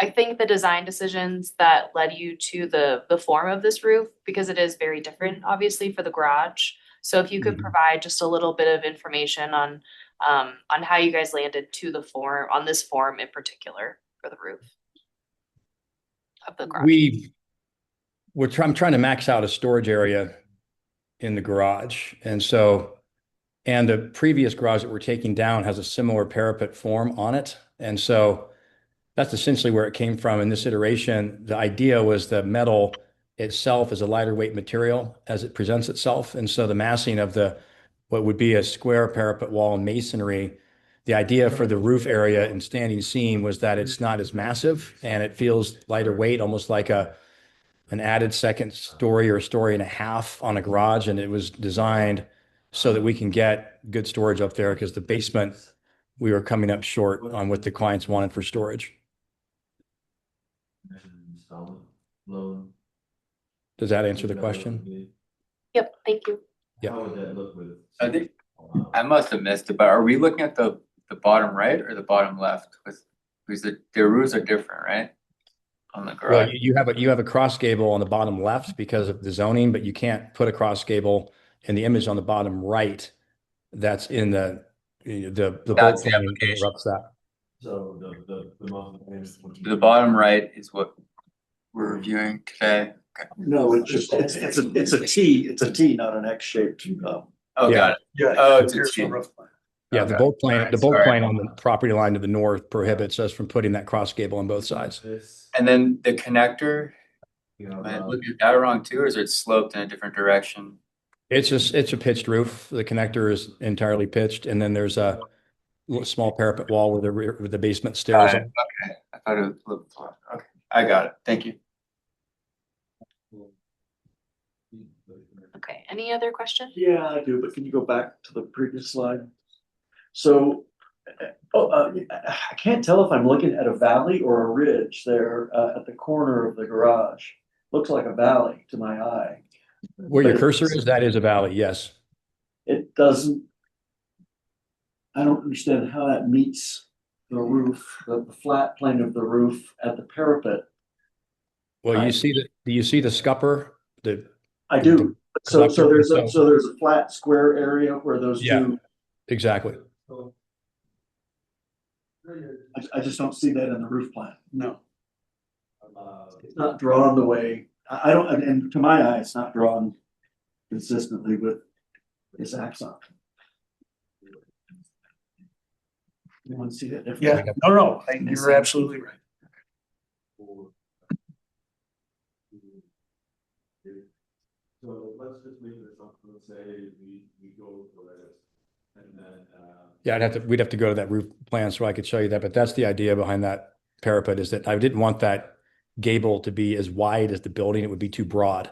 I think the design decisions that led you to the form of this roof, because it is very different, obviously, for the garage. So if you could provide just a little bit of information on how you guys landed to the form, on this form in particular for the roof of the garage. I'm trying to max out a storage area in the garage. And the previous garage that we're taking down has a similar parapet form on it. And so that's essentially where it came from. In this iteration, the idea was the metal itself is a lighter weight material as it presents itself. And so the massing of what would be a square parapet wall and masonry, the idea for the roof area and standing seam was that it's not as massive and it feels lighter weight, almost like an added second story or a story and a half on a garage. And it was designed so that we can get good storage up there, because the basement, we were coming up short on what the clients wanted for storage. Does that answer the question? Yep, thank you. Yeah. I think I must have missed it, but are we looking at the bottom right or the bottom left? Because the roofs are different, right? On the garage. Well, you have a cross gable on the bottom left because of the zoning, but you can't put a cross gable in the image on the bottom right. That's in the That's bolt the plan application. interrupts that. So The bottom right is what we're reviewing today. Okay. No, it's a T, not an X shaped. Oh, Yeah. got it. Yeah. Oh, it's here's the a roof plan. Yeah, Okay. the bolt plan Sorry. on the property line to the north prohibits us from putting that cross gable on both sides. And then the connector, am I looking at that wrong too, or is it sloped in a different direction? It's a pitched roof. The connector is entirely pitched, and then there's a small parapet wall where the basement stairs. Got it. Okay, I thought it looked flat. Okay, I got it. Thank you. Okay, any other questions? Yeah, I do, but can you go back to the previous slide? So, I can't tell if I'm looking at a valley or a ridge there at the corner of the garage. Looks like a valley to my eye. Where your cursor is, that is a valley, yes. It doesn't. I don't understand how that meets the roof, the flat plane of the roof at the parapet. Well, I- do you see the scupper? I do. So collector, there's a flat square area where those Yeah. two. Exactly. I just don't see that in the roof plan. No. It's not drawn the way, I don't, and to my eye, it's not drawn consistently with this axon. You want to see that different? Yeah, no, you're absolutely right. So let's just leave this up and say we go for this. And then, Yeah, we'd have to go to that roof plan so I could show you that, but that's the idea behind that parapet, is that I didn't want that gable to be as wide as the building. It would be too broad.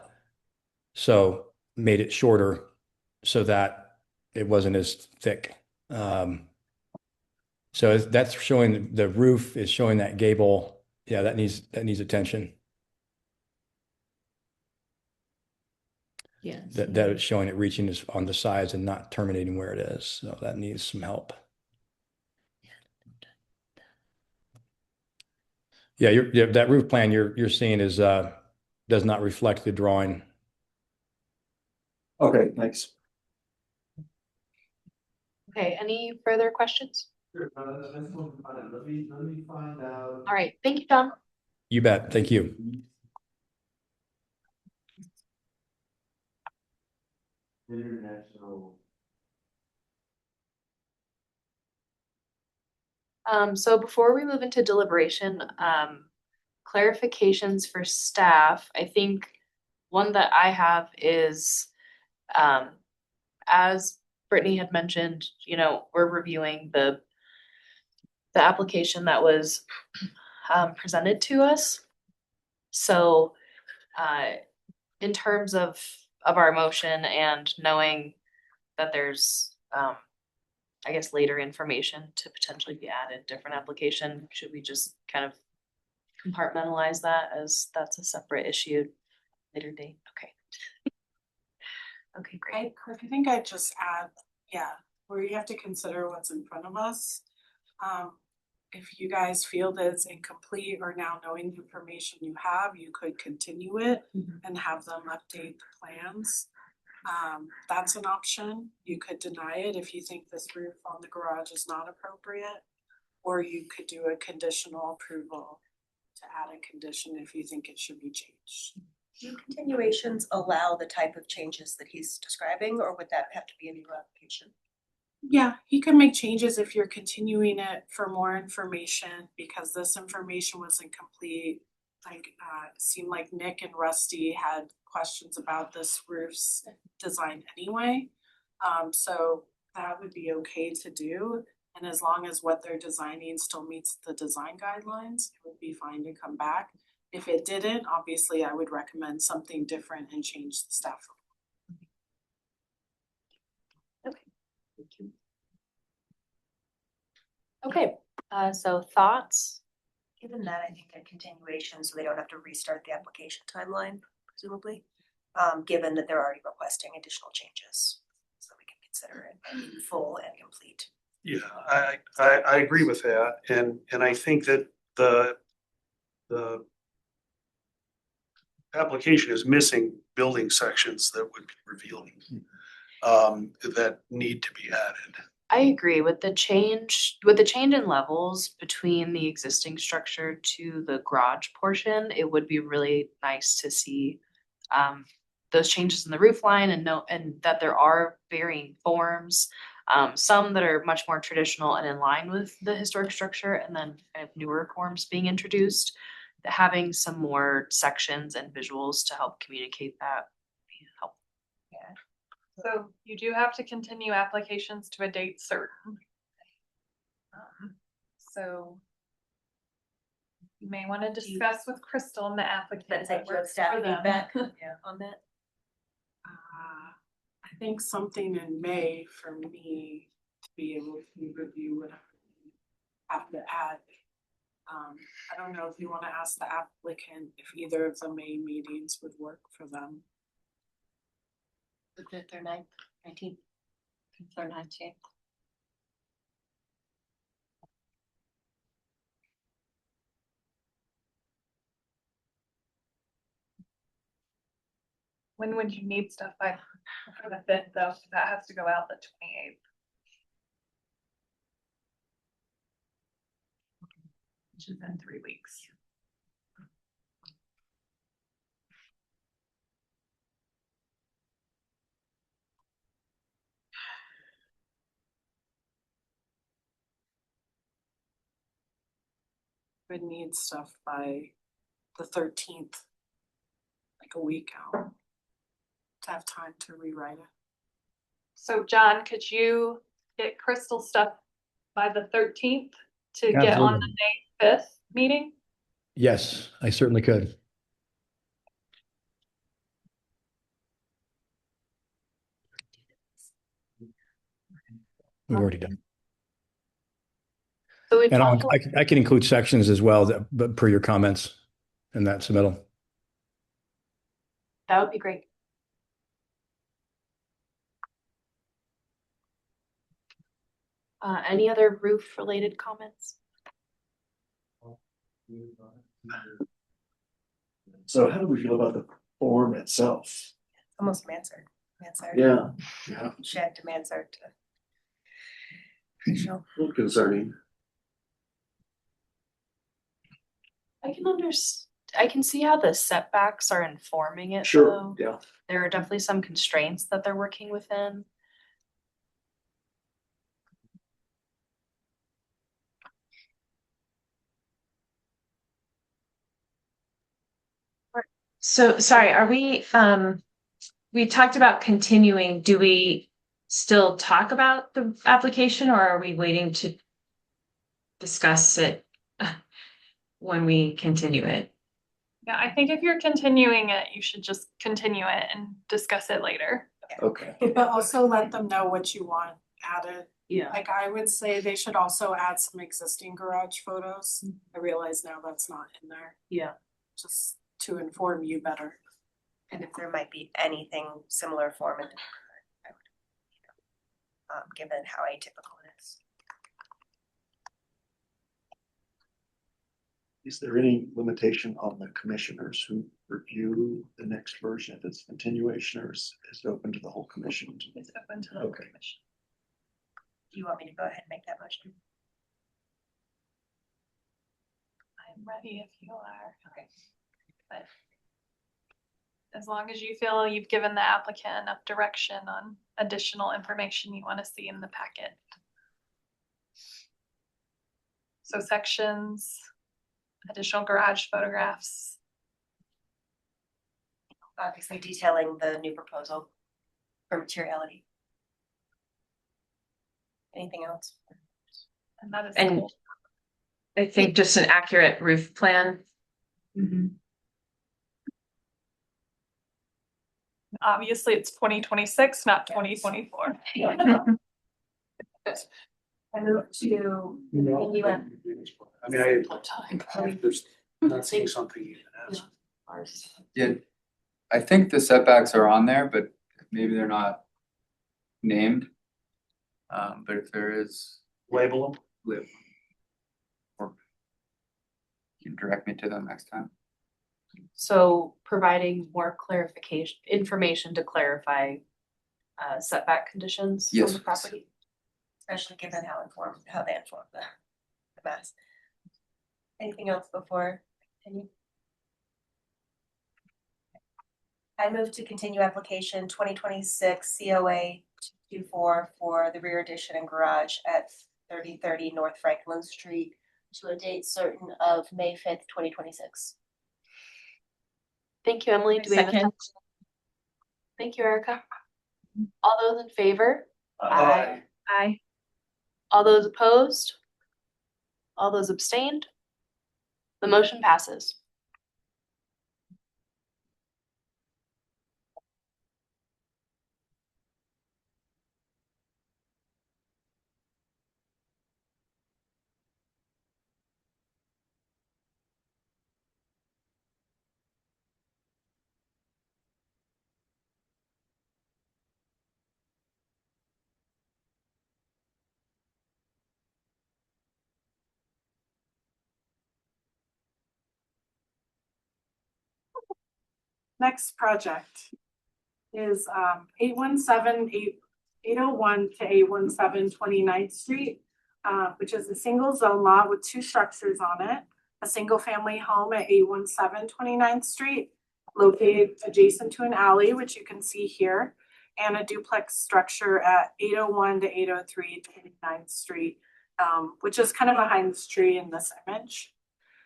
So made it shorter so that it wasn't as thick. So that's showing, the roof is showing that gable. Yeah, that needs attention. Yes. That is showing it reaching on the sides and not terminating where it is. So that needs some help. Yeah, that roof plan you're seeing is does not reflect the drawing. Okay, thanks. Okay, any further questions? sure, let's move on. Let me find out. All right, thank you, John. You bet. Thank you. International. So before we move into deliberation, clarifications for staff, I think one that I have is, as Brittany had mentioned, we're reviewing the application that was presented to us. So, in terms of our motion and knowing that there's, I guess, later information to potentially be added, different application, should we just kind of compartmentalize that as that's a separate issue later date? Okay. Okay, great. I think I'd just add, where you have to consider what's in front of us. If you guys feel that it's incomplete or now knowing the information you have, you could continue it and have them update the plans. That's an option. You could deny it if you think this roof on the garage is not appropriate. Or you could do a conditional approval to add a condition if you think it should be changed. Do continuations allow the type of changes that he's describing, or would that have to be a new application? Yeah, he could make changes if you're continuing it for more information, because this information was incomplete. It seemed like Nick and Rusty had questions about this roof's design anyway. So that would be okay to do. And as long as what they're designing still meets the design guidelines, it would be fine to come back. If it didn't, obviously I would recommend something different and change the staff. Okay, so thoughts? Given that, I think a continuation, so they don't have to restart the application timeline, presumably, given that they're already requesting additional changes. So we can consider it full and complete. Yeah, I agree with that, and I think that the application is missing building sections that would be revealing, that need to be added. I agree with the change in levels between the existing structure to the garage portion. It would be really nice to see those changes in the roof line and that there are varying forms, some that are much more traditional and in line with the historic structure, and then kind of newer forms being introduced. Having some more sections and visuals to help communicate that help. Yeah. So you do have to continue applications to a date certain. So you may want to discuss with Crystal and the applicant. That's like works staff for them. feedback on that. I think something in May for me to be able to review whatever we have to add. I don't know if you want to ask the applicant if either of the May meetings would work for them. The 5th or 9th, 19th or 19th. When would you need stuff by for the fifth though? That has to go out the 28th. Which is in 3 weeks. Would need stuff by the 13th, like a week out. To have time to rewrite it. So John, could you get Crystal stuff by the 13th to get on the Absolutely. May 5th meeting? Yes, I certainly could. We've already done. So we've And talked, I can include sections as well, but per your comments in that submittal. that would be great. Any other roof related comments? So how do we feel about the form itself? Almost mansard. Mansard. Yeah, yeah, Shed to mansard to. Traditional. a little concerning. I can see how the setbacks are informing it Sure, though. yeah. There are definitely some constraints that they're working within. So, sorry, are we talked about continuing, do we still talk about the application or are we waiting to discuss it when we continue it? Yeah, I think if you're continuing it, you should just continue it and discuss it later. Okay. But also let them know what you want added. Yeah. Like I would say they should also add some existing garage photos. I realize now that's not in there, Yeah. just to inform you better. And if there might be anything similar form in the current, I would, given how atypical it is. Is there any limitation on the commissioners who review the next version if it's continuation or is it open to the whole commission? It's open to the Okay. commission. Do you want me to go ahead and make that motion? I'm ready if you are. Okay. But as long as you feel you've given the applicant enough direction on additional information you want to see in the packet. So sections, additional garage photographs. Obviously detailing the new proposal for materiality. Anything else? And that is. And I think just an accurate roof plan. Obviously, it's 2026, not 2024. I move to continue it. I mean, I'm just not seeing something even as. Yeah, I think the setbacks are on there, but maybe they're not named. But if there is, Label them. live. Or you can direct me to them next time. So providing more clarification, information to clarify setback conditions on Yes, the please. property. Especially given how they inform the mass. Anything else before I continue? I move to continue application 2026 COA 224 for the rear addition and garage at 3030 North Franklin Street to a date certain of May 5th, 2026. Thank you, Emily. Do we have a Second. Thank you, Erica. All those in favor? Aye. Aye. All those opposed? All those abstained? The motion passes. Next project, is 801 to 817 29th Street, which is a single zone lot with two structures on it. A single family home at 817 29th Street, located adjacent to an alley, which you can see here, and a duplex structure at 801 to 803 29th Street, which is kind of behind this tree in this image.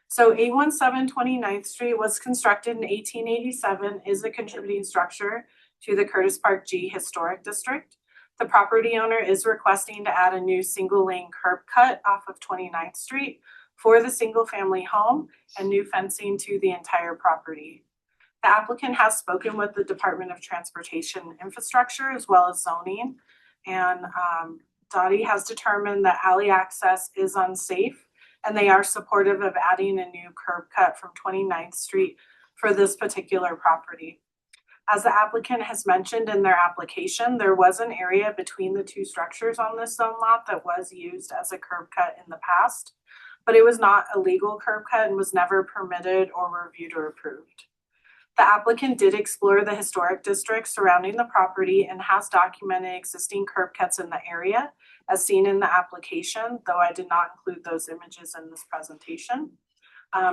So 817 29th Street was constructed in 1887, is a contributing structure to the Curtis Park G Historic District. The property owner is requesting to add a new single lane curb cut off of 29th Street for the single family home and new fencing to the entire property. The applicant has spoken with the Department of Transportation Infrastructure as well as zoning, and Dottie has determined that alley access is unsafe, and they are supportive of adding a new curb cut from 29th Street for this particular property. As the applicant has mentioned in their application, there was an area between the two structures on this zone lot that was used as a curb cut in the past, but it was not a legal curb cut and was never permitted or reviewed or approved. The applicant did explore the historic district surrounding the property and has documented existing curb cuts in the area as seen in the application, though I did not include those images in this presentation.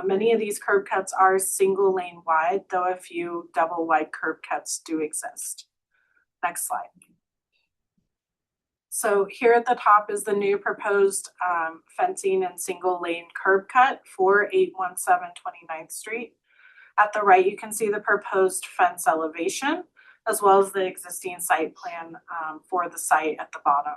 Many of these curb cuts are single lane wide, though a few double wide curb cuts do exist. Next slide. So here at the top is the new proposed fencing and single lane curb cut for 817 29th Street. At the right, you can see the proposed fence elevation, as well as the existing site plan for the site at the bottom.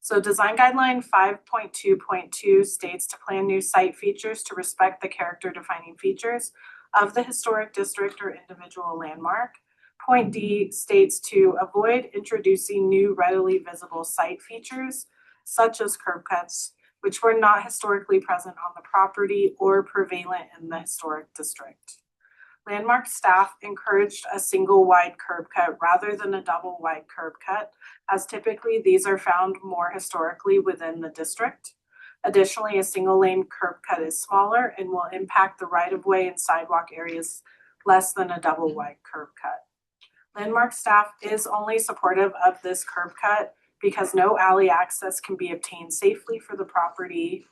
So design guideline 5.2.2 states to plan new site features to respect the character defining features of the historic district or individual landmark. Point D states to avoid introducing new readily visible site features, such as curb cuts, which were not historically present on the property or prevalent in the historic district. Landmark staff encouraged a single wide curb cut rather than a double wide curb cut, as typically these are found more historically within the district. Additionally, a single lane curb cut is smaller and will impact the right of way and sidewalk areas less than a double wide curb cut. Landmark staff is only supportive of this curb cut because no alley access can be obtained safely for the property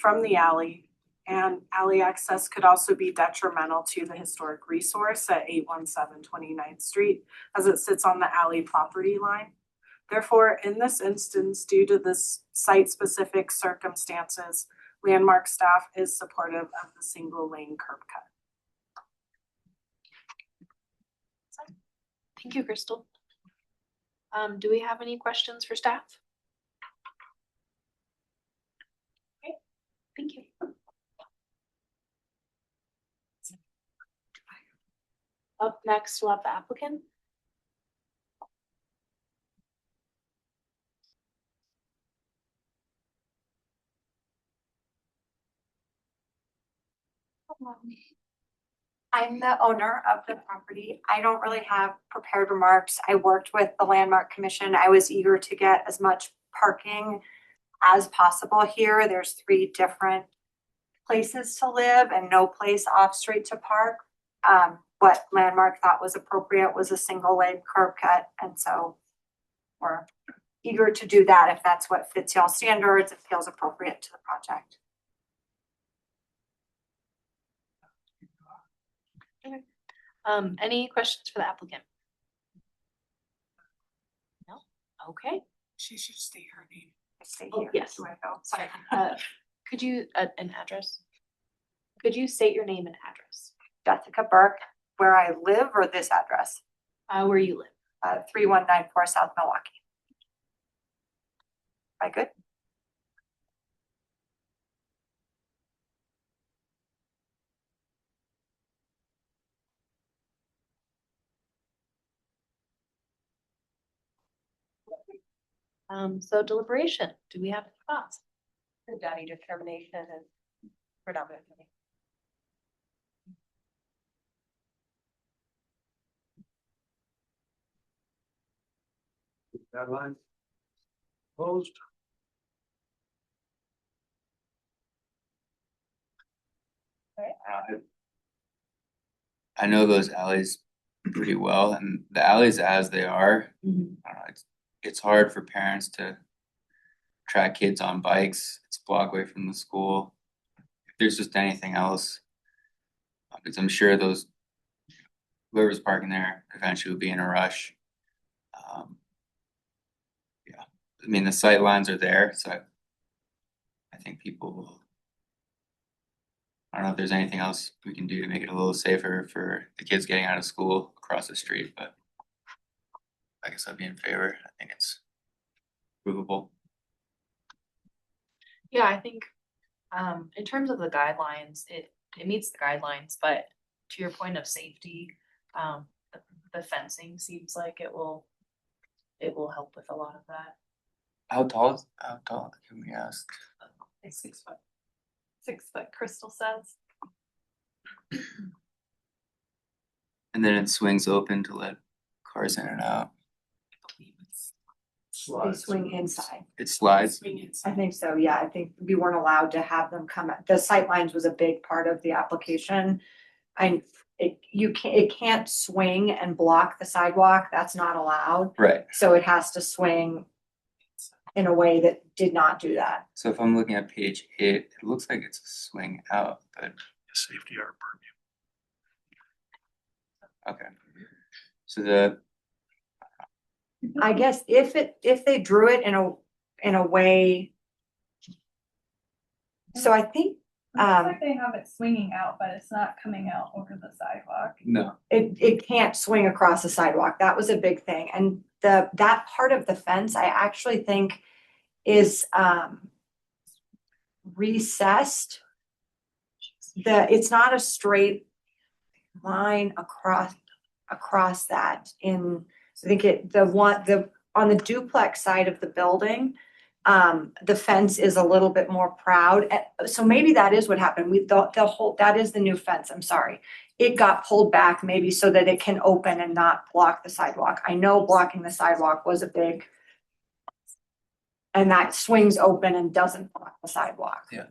from the alley. And alley access could also be detrimental to the historic resource at 817 29th Street as it sits on the alley property line. Therefore, in this instance, due to this site-specific circumstances, Landmark staff is supportive of the single lane curb cut. Thank you, Crystal. Do we have any questions for staff? Okay, thank you. Up next, we'll have the applicant. I'm the owner of the property. I don't really have prepared remarks. I worked with the Landmark Commission. I was eager to get as much parking as possible here. There's 3 different places to live and no place off street to park. What Landmark thought was appropriate was a single lane curb cut. And so we're eager to do that if that's what fits y'all standards, it feels appropriate to the project. Any questions for the applicant? No? Okay. She should state her name. Stay Oh, here. yes. Do I go? Sorry. Could you, an address? Could you state your name and address? Jessica Burke, where I live or this address? Where you live? 3194 South Milwaukee. Am I good? So deliberation, do we have any thoughts? The Dottie determination is predominantly. Deadline. Opposed? I know those alleys pretty well, and the alleys as they are, I don't know, it's hard for parents to track kids on bikes. It's a block away from the school. If there's just anything else, because I'm sure whoever's parking there eventually will be in a rush. Yeah, I mean, the sight lines are there, so I think people will. I don't know if there's anything else we can do to make it a little safer for the kids getting out of school across the street, but I guess I'd be in favor. I think it's provable. Yeah, I think, in terms of the guidelines, it meets the guidelines, but to your point of safety, the fencing seems like it will help with a lot of that. How tall can we ask? It's 6 foot. 6 foot, Crystal says. And then it swings open to let cars in and out. They swing inside. It slides. I think so, yeah. I think we weren't allowed to have them come, the sightlines was a big part of the application. It can't swing and block the sidewalk. That's not allowed. Right. So it has to swing in a way that did not do that. So if I'm looking at page 8, it looks like it's a swing out, but Safety or purview. okay. So I guess if they drew it in a way. So I think, Looks like they have it swinging out, but it's not coming out over the sidewalk. no. it can't swing across the sidewalk. That was a big thing. And that part of the fence, I actually think is recessed. It's not a straight line across that I think on the duplex side of the building, the fence is a little bit more proud. So maybe that is what happened. That is the new fence. I'm sorry. It got pulled back maybe so that it can open and not block the sidewalk. I know blocking the sidewalk was a big, and that swings open and doesn't block the sidewalk. Yeah.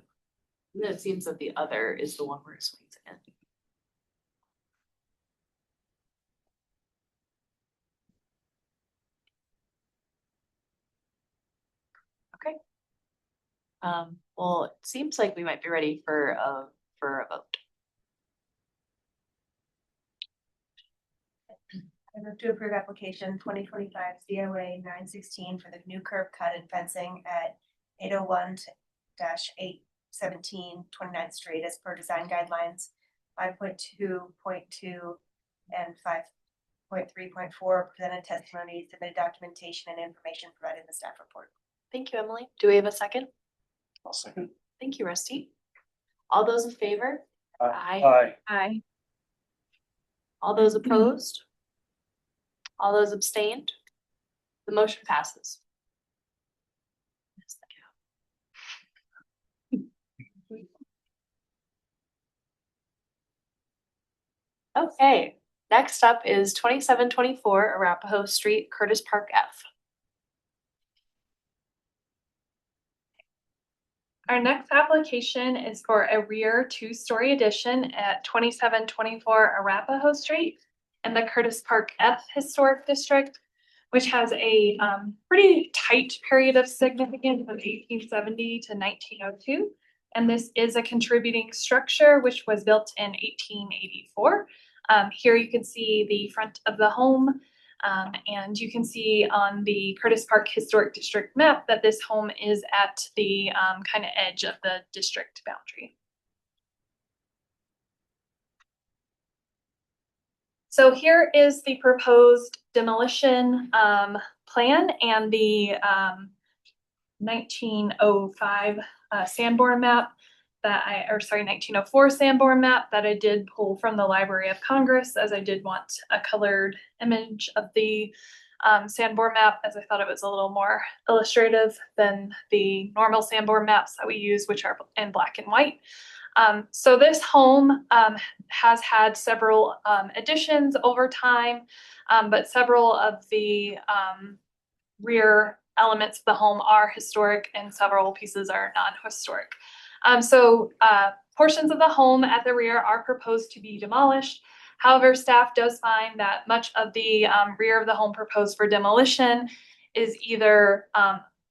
And it seems that the other is the one where it swings in. Okay. Well, it seems like we might be ready for a vote. I move to approve application 2025 COA 916 for the new curb cut and fencing at 801-817 29th Street as per design guidelines 5.2.2 and 5.3.4 presented testimony, submitted documentation and information provided in the staff report. Thank you, Emily. Do we have a second? I'll second. Thank you, Rusty. All those in favor? Aye. Aye. All those opposed? All those abstained? The motion passes. Okay, next up is 2724 Arapahoe Street, Curtis Park F. Our next application is for a rear 2-story addition at 2724 Arapahoe Street in the Curtis Park F Historic District, which has a pretty tight period of significance of 1870 to 1902. And this is a contributing structure which was built in 1884. Here you can see the front of the home. And you can see on the Curtis Park Historic District map that this home is at the kind of edge of the district boundary. So here is the proposed demolition plan and the 1905 Sanborn map that 1904 Sanborn map that I did pull from the Library of Congress, as I did want a colored image of the Sanborn map, as I thought it was a little more illustrative than the normal Sanborn maps that we use, which are in black and white. So this home has had several additions over time, but several of the rear elements of the home are historic and several pieces are non-historic. So portions of the home at the rear are proposed to be demolished. However, staff does find that much of the rear of the home proposed for demolition is either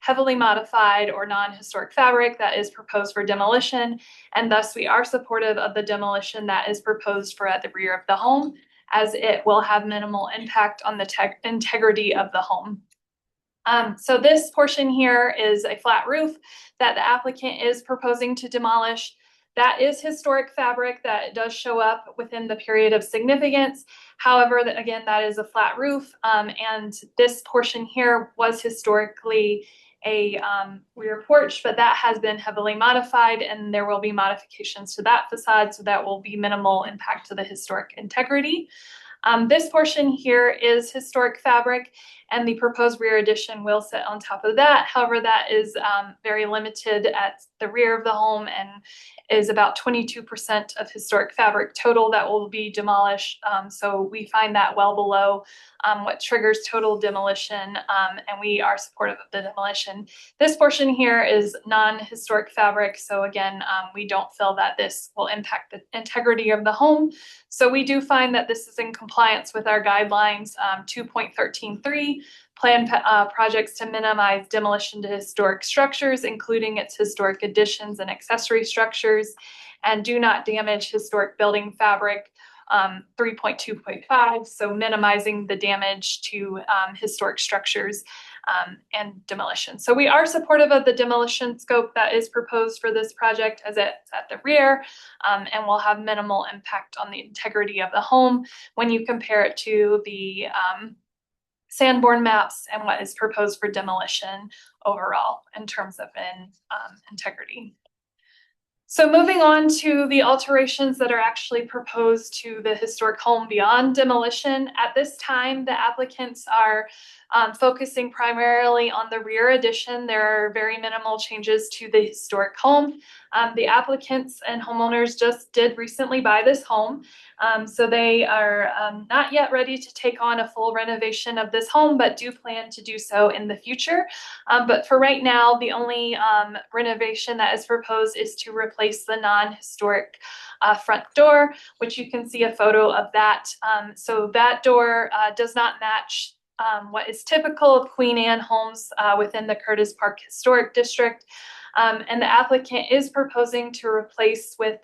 heavily modified or non-historic fabric that is proposed for demolition, and thus we are supportive of the demolition that is proposed for at the rear of the home, as it will have minimal impact on the integrity of the home. So this portion here is a flat roof that the applicant is proposing to demolish. That is historic fabric that does show up within the period of significance. However, again, that is a flat roof, and this portion here was historically a rear porch, but that has been heavily modified, and there will be modifications to that facade, so that will be minimal impact to the historic integrity. This portion here is historic fabric, and the proposed rear addition will sit on top of that. However, that is very limited at the rear of the home and is about 22% of historic fabric total that will be demolished. So we find that well below what triggers total demolition, and we are supportive of the demolition. This portion here is non-historic fabric, so again, we don't feel that this will impact the integrity of the home. So we do find that this is in compliance with our guidelines 2.13.3, plan projects to minimize demolition to historic structures, including its historic additions and accessory structures, and do not damage historic building fabric 3.2.5, so minimizing the damage to historic structures and demolition. So we are supportive of the demolition scope that is proposed for this project, as it's at the rear, and will have minimal impact on the integrity of the home when you compare it to the Sanborn maps and what is proposed for demolition overall in terms of integrity. So moving on to the alterations that are actually proposed to the historic home beyond demolition. At this time, the applicants are focusing primarily on the rear addition. There are very minimal changes to the historic home. The applicants and homeowners just did recently buy this home, so they are not yet ready to take on a full renovation of this home, but do plan to do so in the future. But for right now, the only renovation that is proposed is to replace the non-historic front door, which you can see a photo of that. So that door does not match what is typical of Queen Anne homes within the Curtis Park Historic District. And the applicant is proposing to replace with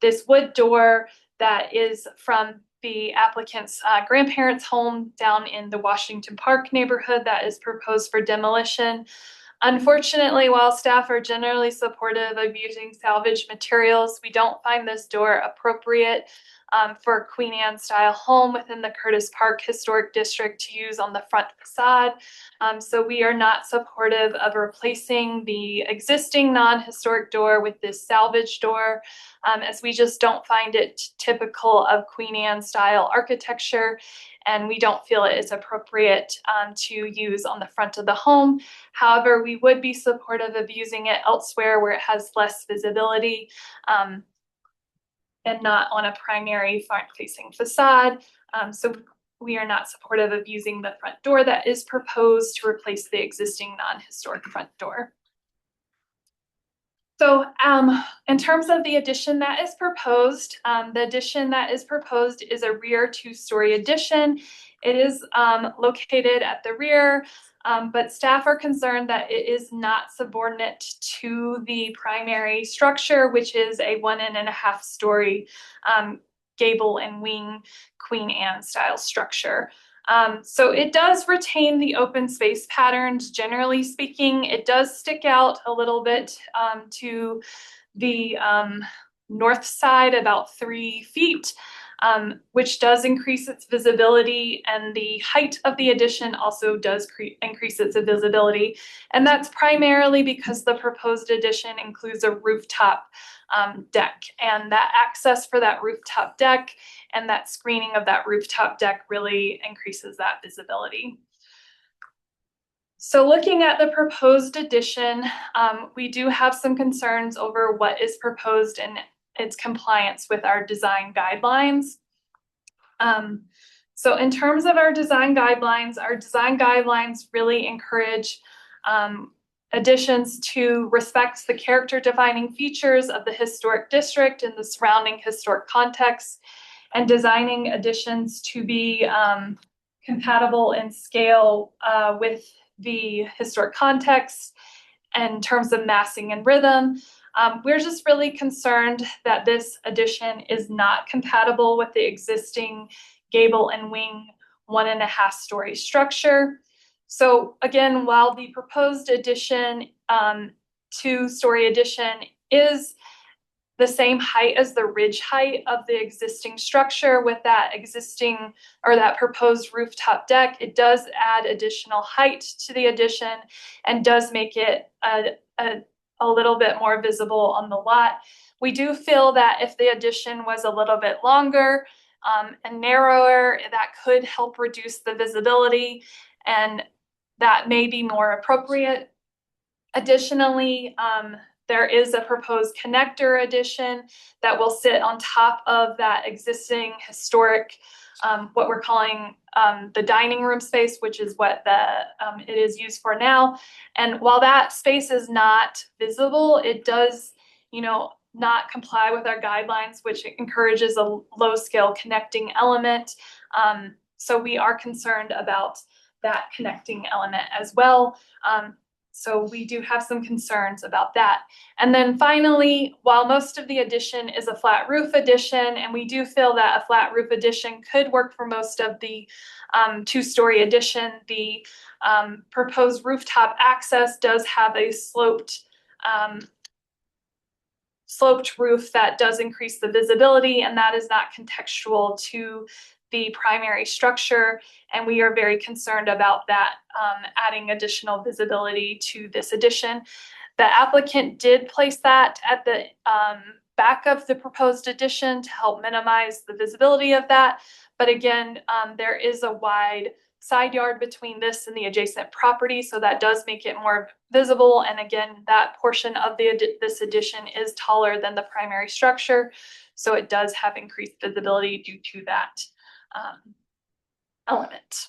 this wood door that is from the applicant's grandparents' home down in the Washington Park neighborhood that is proposed for demolition. Unfortunately, while staff are generally supportive of using salvage materials, we don't find this door appropriate for a Queen Anne style home within the Curtis Park Historic District to use on the front facade. So we are not supportive of replacing the existing non-historic door with this salvage door, as we just don't find it typical of Queen Anne style architecture, and we don't feel it is appropriate to use on the front of the home. However, we would be supportive of using it elsewhere where it has less visibility, and not on a primary front-facing facade. So we are not supportive of using the front door that is proposed to replace the existing non-historic front door. So in terms of the addition that is proposed, the addition that is proposed is a rear two-story addition. It is located at the rear, but staff are concerned that it is not subordinate to the primary structure, which is a 1.5 story gable and wing Queen Anne style structure. So it does retain the open space patterns. Generally speaking, it does stick out a little bit to the north side, about 3 feet. Which does increase its visibility, and the height of the addition also does increase its visibility. And that's primarily because the proposed addition includes a rooftop deck, and that access for that rooftop deck and that screening of that rooftop deck really increases that visibility. So looking at the proposed addition, we do have some concerns over what is proposed and its compliance with our design guidelines. So in terms of our design guidelines really encourage additions to respect the character defining features of the historic district and the surrounding historic context. and designing additions to be compatible in scale with the historic context in terms of massing and rhythm. We're just really concerned that this addition is not compatible with the existing gable and wing 1.5 story structure. So again, while the proposed addition, 2-story addition, is the same height as the ridge height of the existing structure with that existing or that proposed rooftop deck, it does add additional height to the addition and does make it a little bit more visible on the lot. We do feel that if the addition was a little bit longer and narrower, that could help reduce the visibility, and that may be more appropriate. Additionally, there is a proposed connector addition that will sit on top of that existing historic, what we're calling the dining room space, which is what it is used for now. And while that space is not visible, it does, not comply with our guidelines, which encourages a low scale connecting element. So we are concerned about that connecting element as well. So we do have some concerns about that. And then finally, while most of the addition is a flat roof addition, and we do feel that a flat roof addition could work for most of the 2-story addition, the proposed rooftop access does have a sloped roof that does increase the visibility, and that is not contextual to the primary structure, and we are very concerned about that adding additional visibility to this addition. The applicant did place that at the back of the proposed addition to help minimize the visibility of that, but again, there is a wide side yard between this and the adjacent property, so that does make it more visible, and again, that portion of this addition is taller than the primary structure, so it does have increased visibility due to that element.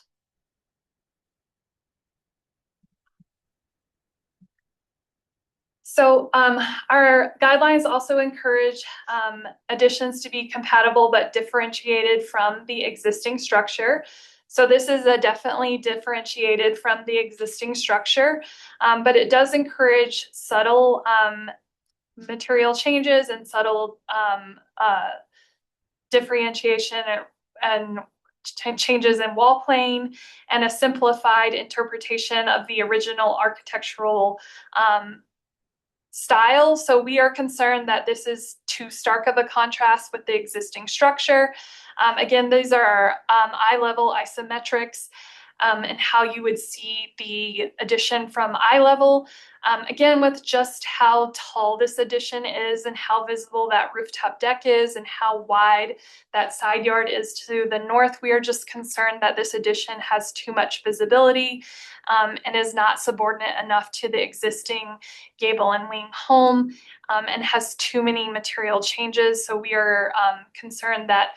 So our guidelines also encourage additions to be compatible but differentiated from the existing structure. So this is definitely differentiated from the existing structure, but it does encourage subtle material changes and subtle differentiation and changes in wall plane and a simplified interpretation of the original architectural style. So we are concerned that this is too stark of a contrast with the existing structure. Again, these are eye-level isometrics and how you would see the addition from eye level. Again, with just how tall this addition is and how visible that rooftop deck is and how wide that side yard is to the north, we are just concerned that this addition has too much visibility and is not subordinate enough to the existing gable and wing home and has too many material changes. So we are concerned that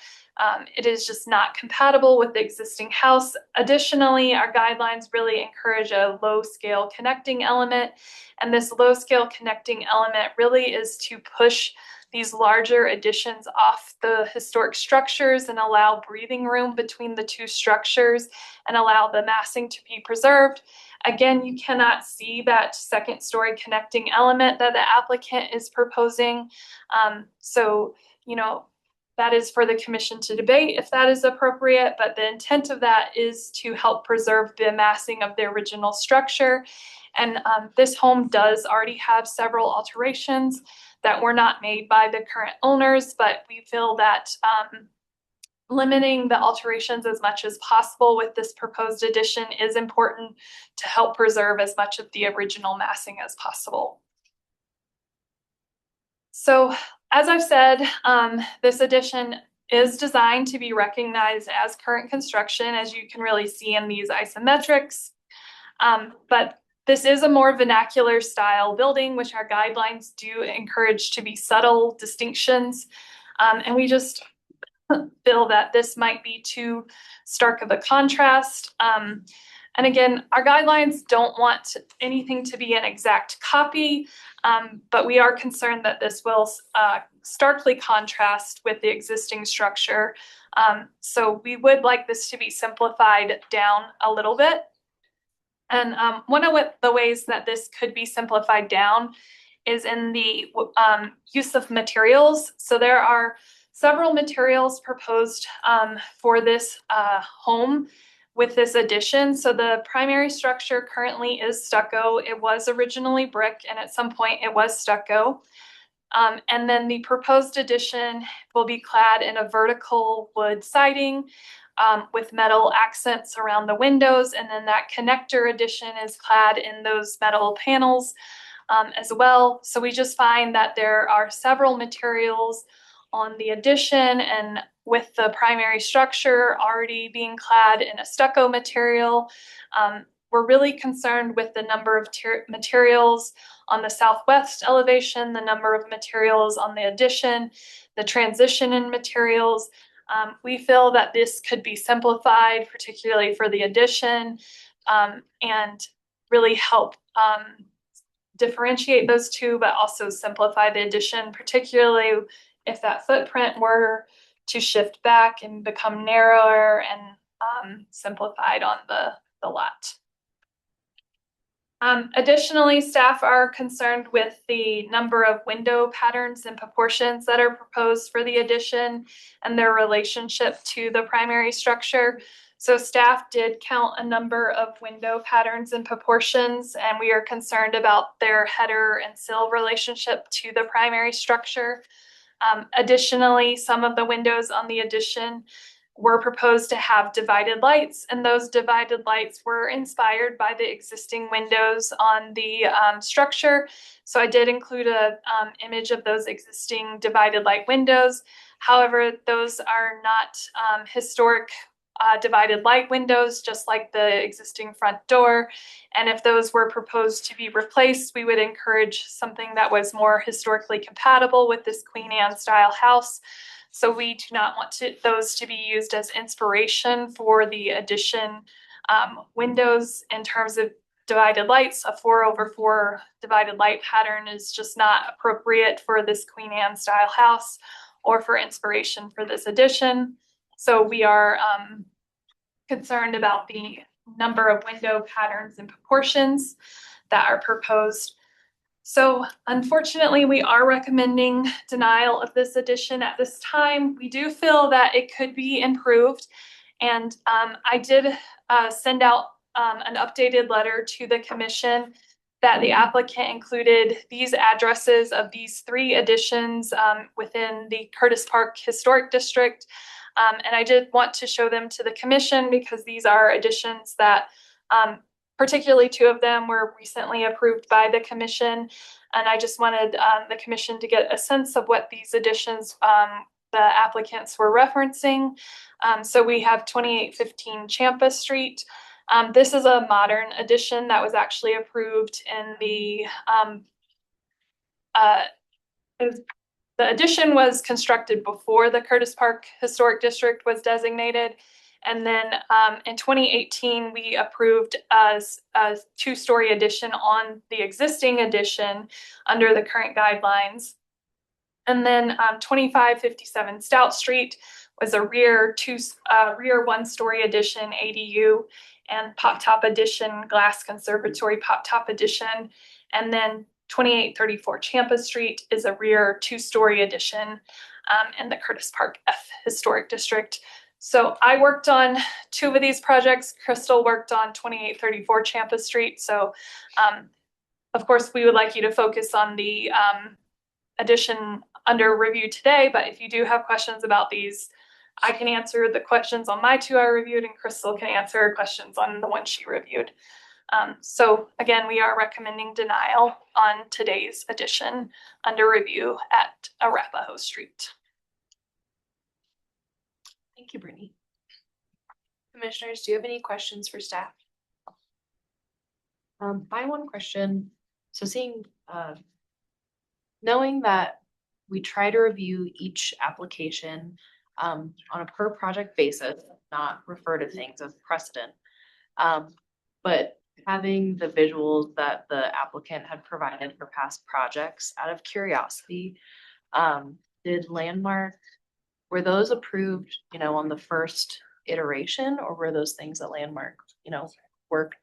it is just not compatible with the existing house. Additionally, our guidelines really encourage a low scale connecting element, and this low scale connecting element really is to push these larger additions off the historic structures and allow breathing room between the two structures and allow the massing to be preserved. Again, you cannot see that 2nd-story connecting element that the applicant is proposing. That is for the commission to debate if that is appropriate, but the intent of that is to help preserve the massing of the original structure. And this home does already have several alterations that were not made by the current owners, but we feel that limiting the alterations as much as possible with this proposed addition is important to help preserve as much of the original massing as possible. So, as I've said, this addition is designed to be recognized as current construction, as you can really see in these isometrics. But this is a more vernacular style building, which our guidelines do encourage to be subtle distinctions. And we just feel that this might be too stark of a contrast. And again, our guidelines don't want anything to be an exact copy, but we are concerned that this will starkly contrast with the existing structure. So we would like this to be simplified down a little bit. And one of the ways that this could be simplified down is in the use of materials. So there are several materials proposed for this home with this addition. So the primary structure currently is stucco. It was originally brick, and at some point it was stucco. And then the proposed addition will be clad in a vertical wood siding with metal accents around the windows. And then that connector addition is clad in those metal panels as well. So we just find that there are several materials on the addition, and with the primary structure already being clad in a stucco material, we're really concerned with the number of materials on the southwest elevation, the number of materials on the addition, the transition in materials. We feel that this could be simplified, particularly for the addition, and really help differentiate those two, but also simplify the addition, particularly if that footprint were to shift back and become narrower and simplified on the lot. Additionally, staff are concerned with the number of window patterns and proportions that are proposed for the addition and their relationship to the primary structure. So staff did count a number of window patterns and proportions, and we are concerned about their header and sill relationship to the primary structure. Additionally, some of the windows on the addition were proposed to have divided lights, and those divided lights were inspired by the existing windows on the structure. So I did include a image of those existing divided light windows. However, those are not historic divided light windows, just like the existing front door. And if those were proposed to be replaced, we would encourage something that was more historically compatible with this Queen Anne style house. So we do not want those to be used as inspiration for the addition windows. In terms of divided lights, a 4/4 divided light pattern is just not appropriate for this Queen Anne style house or for inspiration for this addition. So we are concerned about the number of window patterns and proportions that are proposed. So unfortunately, we are recommending denial of this addition at this time. We do feel that it could be improved. And I did send out an updated letter to the commission that the applicant included these addresses of these 3 additions within the Curtis Park Historic District. And I did want to show them to the commission because these are additions that particularly 2 of them were recently approved by the commission. And I just wanted the commission to get a sense of what these additions the applicants were referencing. So we have 2815 Champa Street. This is a modern addition that was actually approved in the addition was constructed before the Curtis Park Historic District was designated. And then in 2018, we approved a 2-story addition on the existing addition under the current guidelines. And then 2557 Stout Street was a rear 1-story addition ADU and pop-top addition, glass conservatory pop-top addition. And then 2834 Champa Street is a rear 2-story addition in the Curtis Park F Historic District. So I worked on 2 of these projects. Crystal worked on 2834 Champa Street. So of course, we would like you to focus on the addition under review today, but if you do have questions about these, I can answer the questions on my 2 I reviewed, and Crystal can answer questions on the one she reviewed. So again, we are recommending denial on today's addition under review at Arapahoe Street. Thank you, Brittany. Commissioners, do you have any questions for staff? My one question, so knowing that we try to review each application on a per project basis, not refer to things as precedent. but having the visuals that the applicant had provided for past projects, out of curiosity, did Landmark, were those approved, you know, on the first iteration, or were those things that Landmark, you know, worked,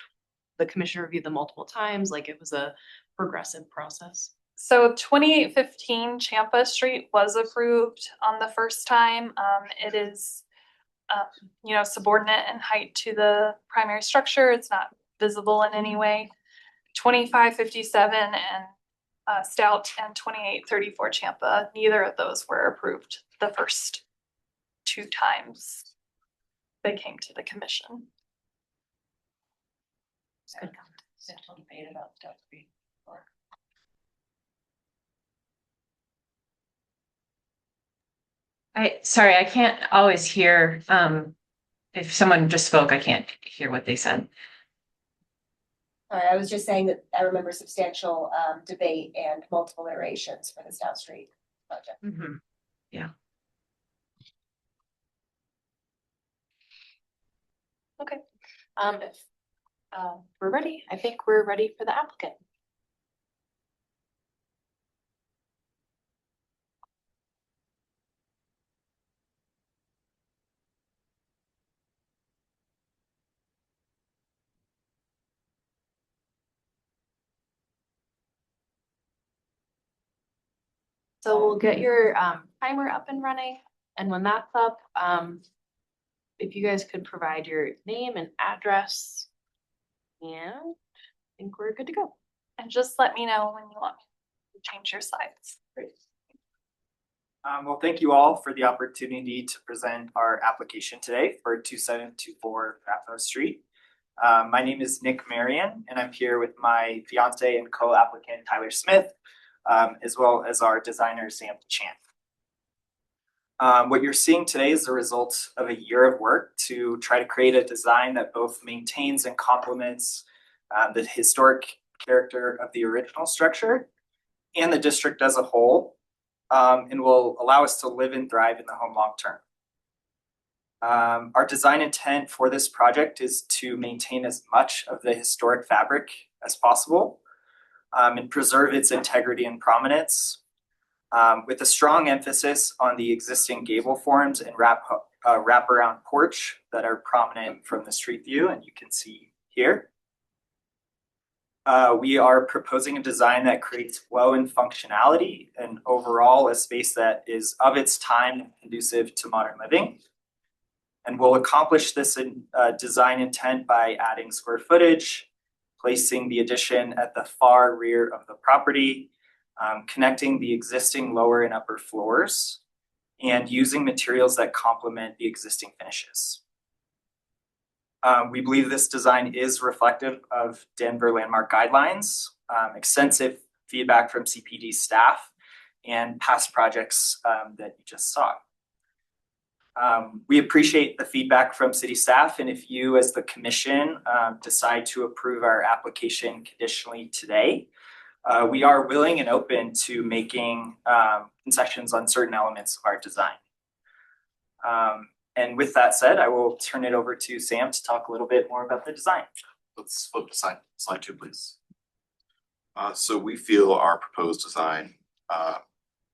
the commission reviewed them multiple times, like it was a progressive process? So 2815 Champa Street was approved on the first time. It is, you know, subordinate in height to the primary structure. It's not visible in any way. 2557 and Stout and 2834 Champa, neither of those were approved the first two times they came to the commission. Good comment. Central debate about Stout Street. Sorry, I can't always hear, if someone just spoke, I can't hear what they said. I was just saying that I remember substantial debate and multiple iterations for the Stout Street project. Mm-hmm. Yeah. Okay, if we're ready, I think we're ready for the applicant. So we'll get your timer up and running, and when that's up, if you guys could provide your name and address, and I think we're good to go. And just let me know when you want me to change your slides. Great. Well, thank you all for the opportunity to present our application today for 2724 Raffo Street. My name is Nick Marion, and I'm here with my fiance and co-applicant Tyler Smith, as well as our designer Sam Chan. What you're seeing today is the result of a year of work to try to create a design that both maintains and complements the historic character of the original structure and the district as a whole, and will allow us to live and thrive in the home long term. Our design intent for this project is to maintain as much of the historic fabric as possible, and preserve its integrity and prominence, with a strong emphasis on the existing gable forms and wraparound porch that are prominent from the street view, and you can see here. We are proposing a design that creates flow and functionality, and overall a space that is of its time and conducive to modern living. And we'll accomplish this design intent by adding square footage, placing the addition at the far rear of the property, connecting the existing lower and upper floors, and using materials that complement the existing finishes. We believe this design is reflective of Denver landmark guidelines, extensive feedback from CPD staff, and past projects that you just saw. We appreciate the feedback from city staff, and if you as the commission decide to approve our application conditionally today, we are willing and open to making concessions on certain elements of our design. And with that said, I will turn it over to Sam to talk a little bit more about the design. Let's flip to slide 2, please. So we feel our proposed design,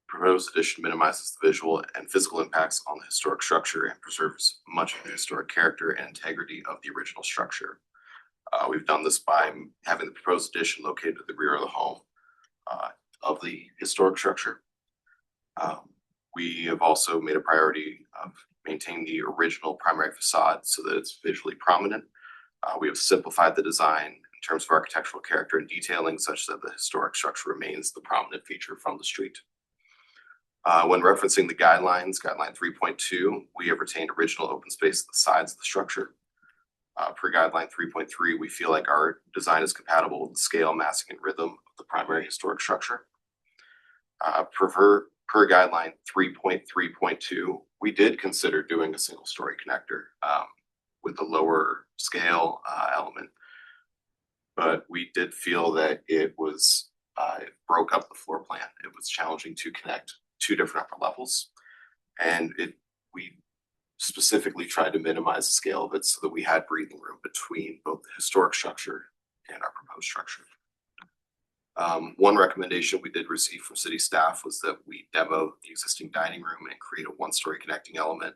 proposed addition minimizes the visual and physical impacts on the historic structure and preserves much of the historic character and integrity of the original structure. We've done this by having the proposed addition located at the rear of the home of the historic structure. We have also made a priority of maintaining the original primary facade so that it's visually prominent. We have simplified the design in terms of architectural character and detailing such that the historic structure remains the prominent feature from the street. When referencing the guidelines, guideline 3.2, we have retained original open space at the sides of the structure. Per guideline 3.3, we feel like our design is compatible with the scale, massing, and rhythm of the primary historic structure. Per guideline 3.3.2, we did consider doing a single story connector with a lower scale element, but we did feel that it broke up the floor plan. It was challenging to connect 2 different upper levels, and we specifically tried to minimize the scale of it so that we had breathing room between both the historic structure and our proposed structure. One recommendation we did receive from city staff was that we demo the existing dining room and create a one-story connecting element.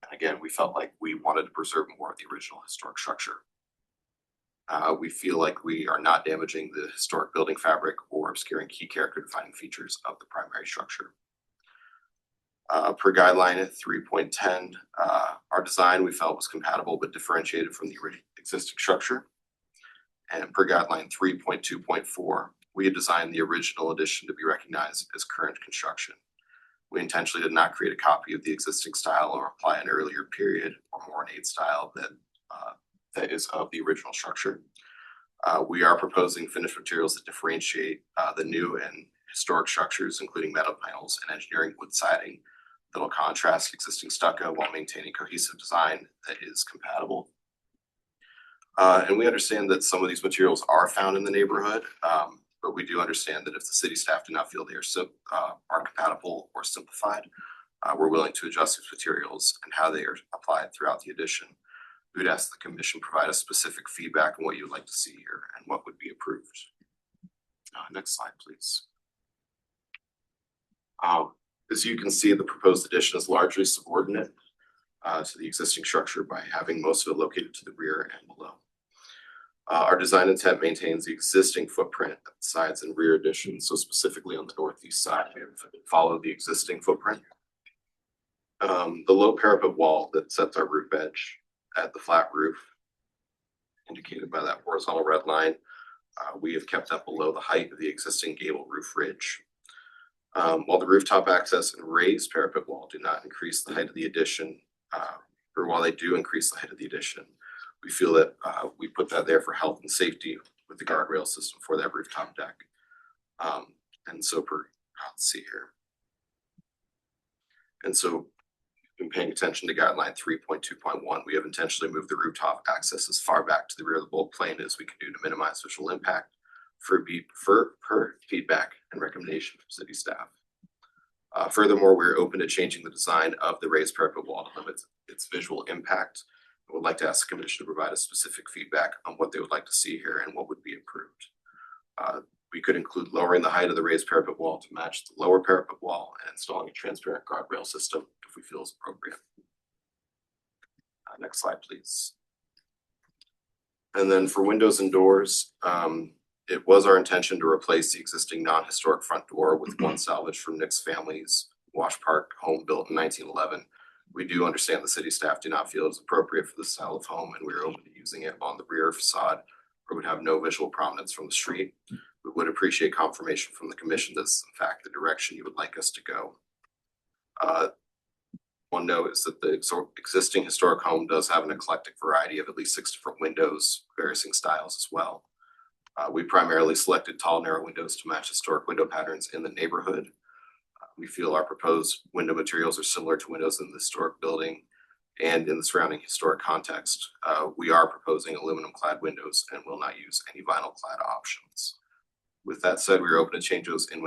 And again, we felt like we wanted to preserve more of the original historic structure. We feel like we are not damaging the historic building fabric or obscuring key character defining features of the primary structure. Per guideline at 3.10, our design we felt was compatible but differentiated from the existing structure. And per guideline 3.2.4, we had designed the original addition to be recognized as current construction. We intentionally did not create a copy of the existing style or apply an earlier period or more ornate style that is of the original structure. We are proposing finished materials that differentiate the new and historic structures, including metal panels and engineering wood siding that'll contrast existing stucco while maintaining cohesive design that is compatible. And we understand that some of these materials are found in the neighborhood, but we do understand that if the city staff do not feel they are compatible or simplified, we're willing to adjust these materials and how they are applied throughout the addition. We would ask the commission provide us specific feedback on what you would like to see here and what would be approved. Next slide, please. As you can see, the proposed addition is largely subordinate to the existing structure by having most of it located to the rear and below. Our design intent maintains the existing footprint at the sides and rear additions. So specifically on the northeast side, we have followed the existing footprint. The low parapet wall that sets our roof edge at the flat roof, indicated by that horizontal red line, we have kept that below the height of the existing gable roof ridge. While the rooftop access and raised parapet wall do not increase the height of the addition, or while they do increase the height of the addition, we feel that we put that there for health and safety with the guardrail system for that rooftop deck. And so let's see here. And so in paying attention to guideline 3.2.1, we have intentionally moved the rooftop access as far back to the rear of the bulk plane as we can do to minimize visual impact per feedback and recommendation from city staff. Furthermore, we're open to changing the design of the raised parapet wall to limit its visual impact. I would like to ask the commission to provide a specific feedback on what they would like to see here and what would be approved. We could include lowering the height of the raised parapet wall to match the lower parapet wall and installing a transparent guardrail system if we feel is appropriate. Next slide, please. And then for windows and doors, it was our intention to replace the existing non-historic front door with one salvage from Nick's family's Wash Park home built in 1911. We do understand the city staff do not feel it is appropriate for this style of home, and we are open to using it on the rear facade where it would have no visual prominence from the street. We would appreciate confirmation from the commission that this is in fact the direction you would like us to go. One note is that the existing historic home does have an eclectic variety of at least 6 different windows, various styles as well. We primarily selected tall, narrow windows to match historic window patterns in the neighborhood. We feel our proposed window materials are similar to windows in the historic building and in the surrounding historic context. We are proposing aluminum clad windows and will not use any vinyl clad options. With that said, we are open to changes in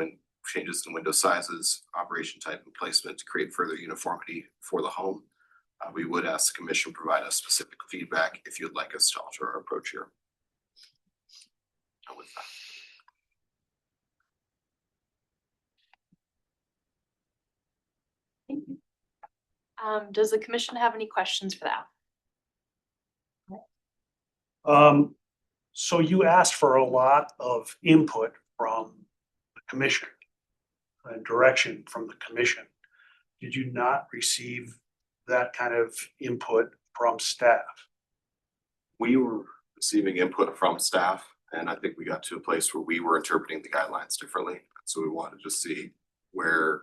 window sizes, operation type, and placement to create further uniformity for the home. We would ask the commission provide us specific feedback if you'd like us to alter our approach here. And with that. Thank you. Does the commission have any questions for that? So you asked for a lot of input from the commission and direction from the commission. Did you not receive that kind of input from staff? We were receiving input from staff, and I think we got to a place where we were interpreting the guidelines differently. So we wanted to see where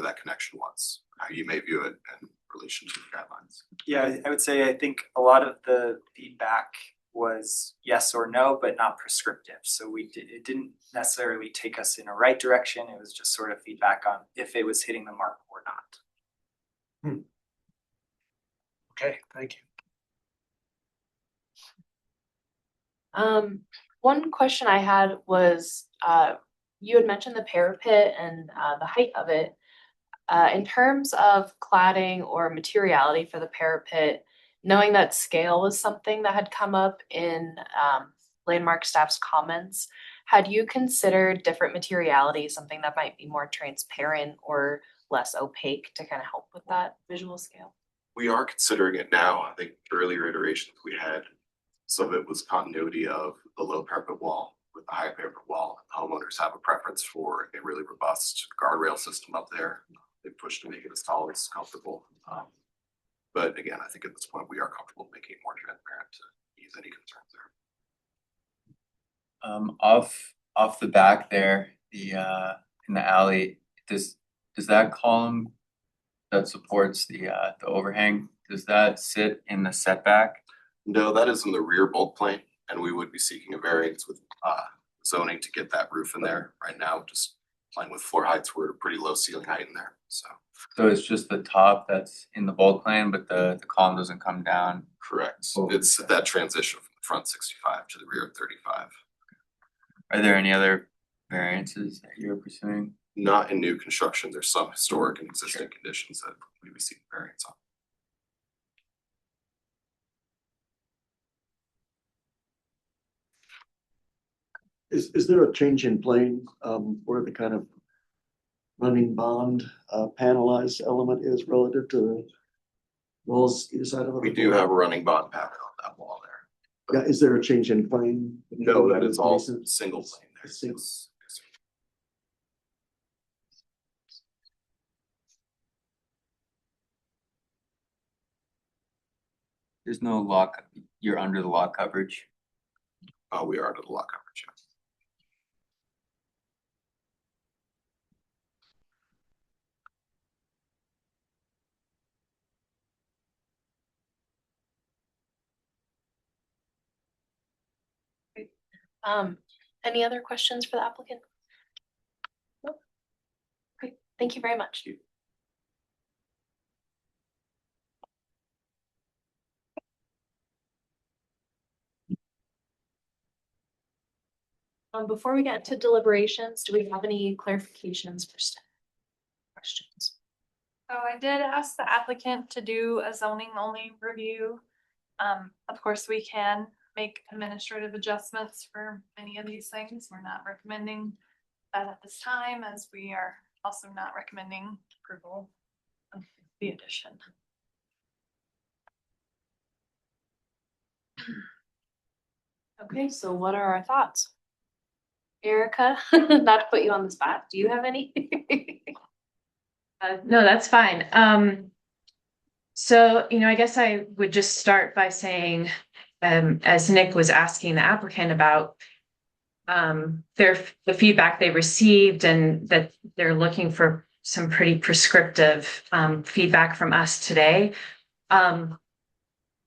that connection was, how you may view it in relation to the guidelines. Yeah, I would say I think a lot of the feedback was yes or no, but not prescriptive. So it didn't necessarily take us in a right direction. It was just sort of feedback on if it was hitting the mark or not. Okay, thank you. One question I had was, you had mentioned the parapet and the height of it. In terms of cladding or materiality for the parapet, knowing that scale was something that had come up in Landmark staff's comments, had you considered different materiality, something that might be more transparent or less opaque to kind of help with that visual scale? We are considering it now. I think earlier iterations we had, some of it was continuity of the low parapet wall with the high parapet wall. Homeowners have a preference for a really robust guardrail system up there. They pushed to make it as tall as comfortable. But again, I think at this point we are comfortable making it more transparent to ease any concerns there. Off the back there, the in the alley, does that column that supports the overhang, does that sit in the setback? No, that is in the rear bulk plane, and we would be seeking a variance with zoning to get that roof in there. Right now, just playing with floor heights, we're at a pretty low ceiling height in there, so. So it's just the top that's in the bulk plane, but the column doesn't come down? Correct. It's that transition from the front 65 to the rear 35. Are there any other variances that you're pursuing? Not in new construction. There's some historic and existing conditions that we would seek variance on. Is there a change in plane where the kind of running bond panelized element is relative to the walls either side of it? We do have a running bond pattern on that wall there. Yeah, is there a change in plane? No, that is all single plane there. Single. Yes. There's no lock, you're under the lock coverage? We are under the lock coverage, yes. Any other questions for the applicant? No? Great, thank you very much. Before we get into deliberations, do we have any clarifications for staff? Questions? So I did ask the applicant to do a zoning only review. Of course, we can make administrative adjustments for many of these things. We're not recommending that at this time, as we are also not recommending approval of the addition. Okay, so what are our thoughts? Erica, not to put you on the spot, do you have any? No, that's fine. So, I guess I would just start by saying, as Nick was asking the applicant about the feedback they received and that they're looking for some pretty prescriptive feedback from us today. I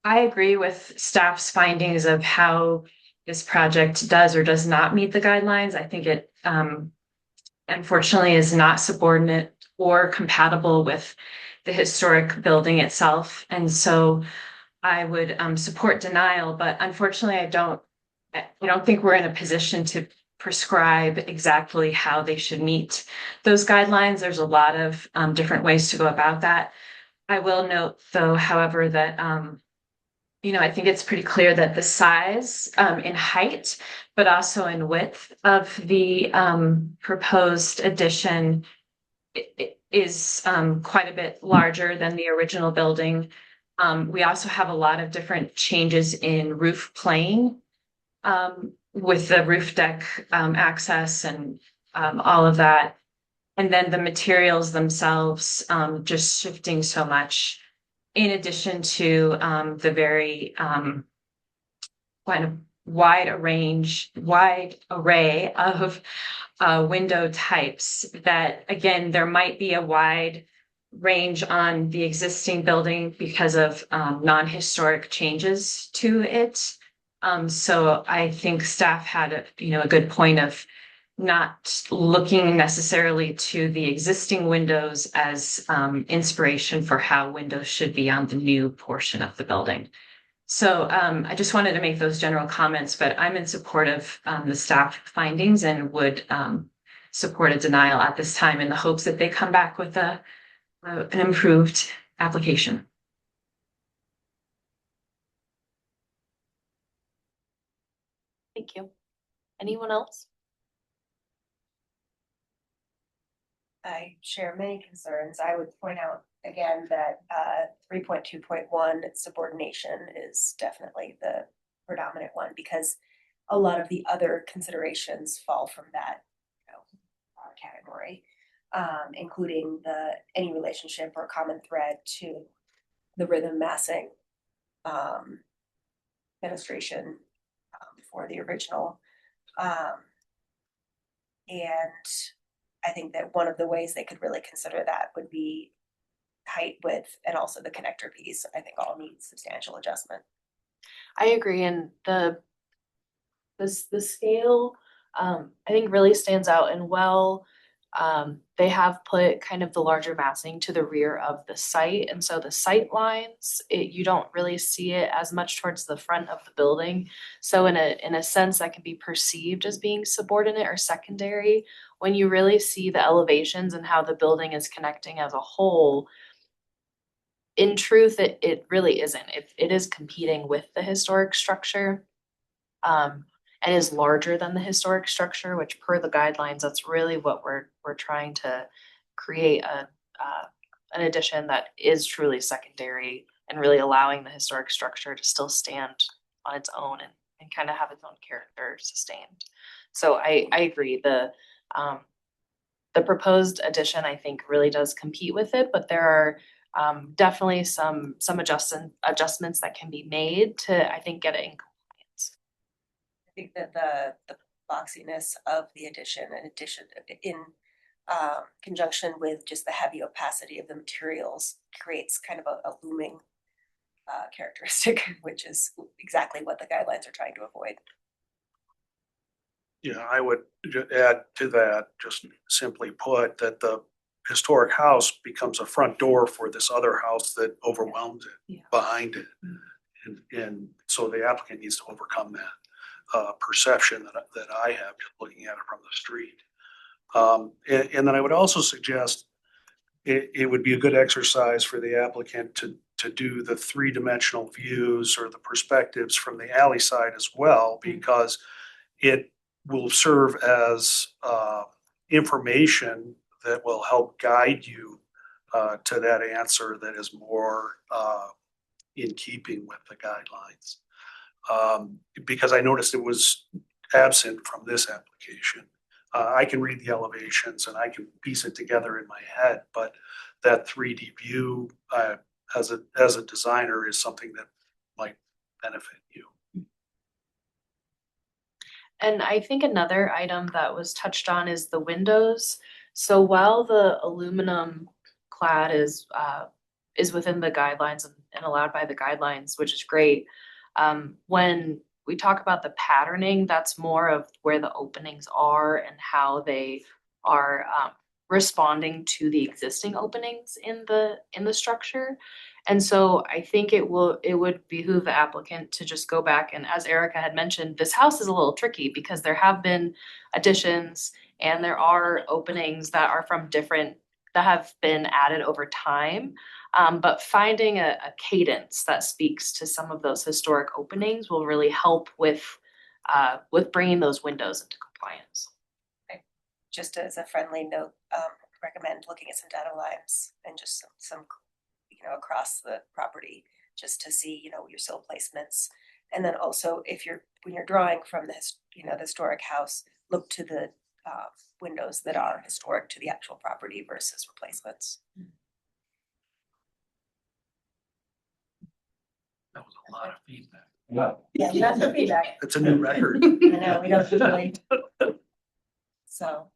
agree with staff's findings of how this project does or does not meet the guidelines. I think it unfortunately is not subordinate or compatible with the historic building itself. And so I would support denial, but unfortunately I don't think we're in a position to prescribe exactly how they should meet those guidelines. There's a lot of different ways to go about that. I will note though, however, that I think it's pretty clear that the size in height, but also in width of the proposed addition is quite a bit larger than the original building. We also have a lot of different changes in roof plane with the roof deck access and all of that. And then the materials themselves just shifting so much, in addition to the very kind of wide array of window types that, again, there might be a wide range on the existing building because of non-historic changes to it. So I think staff had a good point of not looking necessarily to the existing windows as inspiration for how windows should be on the new portion of the building. So I just wanted to make those general comments, but I'm in support of the staff findings and would support a denial at this time in the hopes that they come back with a an improved application. Thank you. Anyone else? I share many concerns. I would point out again that 3.2.1 subordination is definitely the predominant one because a lot of the other considerations fall from that, category, including any relationship or common thread to the rhythm massing illustration for the original. And I think that one of the ways they could really consider that would be height, width, and also the connector piece. I think all need substantial adjustment. I agree, and the scale I think really stands out, and they have put kind of the larger massing to the rear of the site, and so the sight lines, you don't really see it as much towards the front of the building. So in a sense that can be perceived as being subordinate or secondary. When you really see the elevations and how the building is connecting as a whole, in truth, it really isn't. It is competing with the historic structure. And is larger than the historic structure, which per the guidelines, that's really what we're trying to create an addition that is truly secondary and really allowing the historic structure to still stand on its own and kind of have its own character sustained. So I agree. The proposed addition, I think, really does compete with it, but there are definitely some adjustments that can be made to, I think, get it in compliance. I think that the boxiness of the addition in conjunction with just the heavy opacity of the materials creates kind of a looming characteristic, which is exactly what the guidelines are trying to avoid. Yeah, I would add to that, just simply put, that the historic house becomes a front door for this other house that overwhelms it behind it. And so the applicant needs to overcome that perception that I have just looking at it from the street. And then I would also suggest it would be a good exercise for the applicant to do the three-dimensional views or the perspectives from the alley side as well, because it will serve as information that will help guide you to that answer that is more in keeping with the guidelines. Because I noticed it was absent from this application. I can read the elevations and I can piece it together in my head, but that 3D view as a designer is something that might benefit you. And I think another item that was touched on is the windows. So while the aluminum clad is within the guidelines and allowed by the guidelines, which is great, when we talk about the patterning, that's more of where the openings are and how they are responding to the existing openings in the structure. And so I think it would behoove the applicant to just go back, and as Erica had mentioned, this house is a little tricky because there have been additions and there are openings that are that have been added over time. But finding a cadence that speaks to some of those historic openings will really help with bringing those windows into compliance. Just as a friendly note, recommend looking at some data lines and just some across the property, just to see your sill placements. And then also when you're drawing from the historic house, look to the windows that are historic to the actual property versus replacements. That was a lot of feedback. Yeah, that's the feedback. It's a new record. I know, we don't usually. So,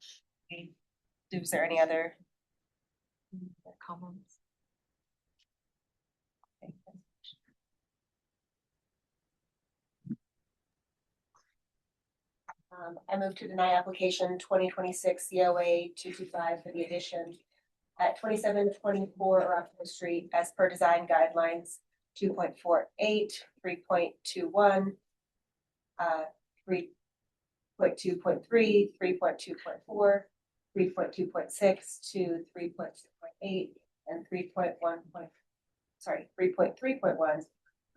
is there any other comments? I move to deny application 2026 COA 225 for the addition at 2724 Rockville Street as per design guidelines 2.48, 3.21, 3.2.3, 3.2.4, 3.2.6 to 3.2.8, and 3.3.1,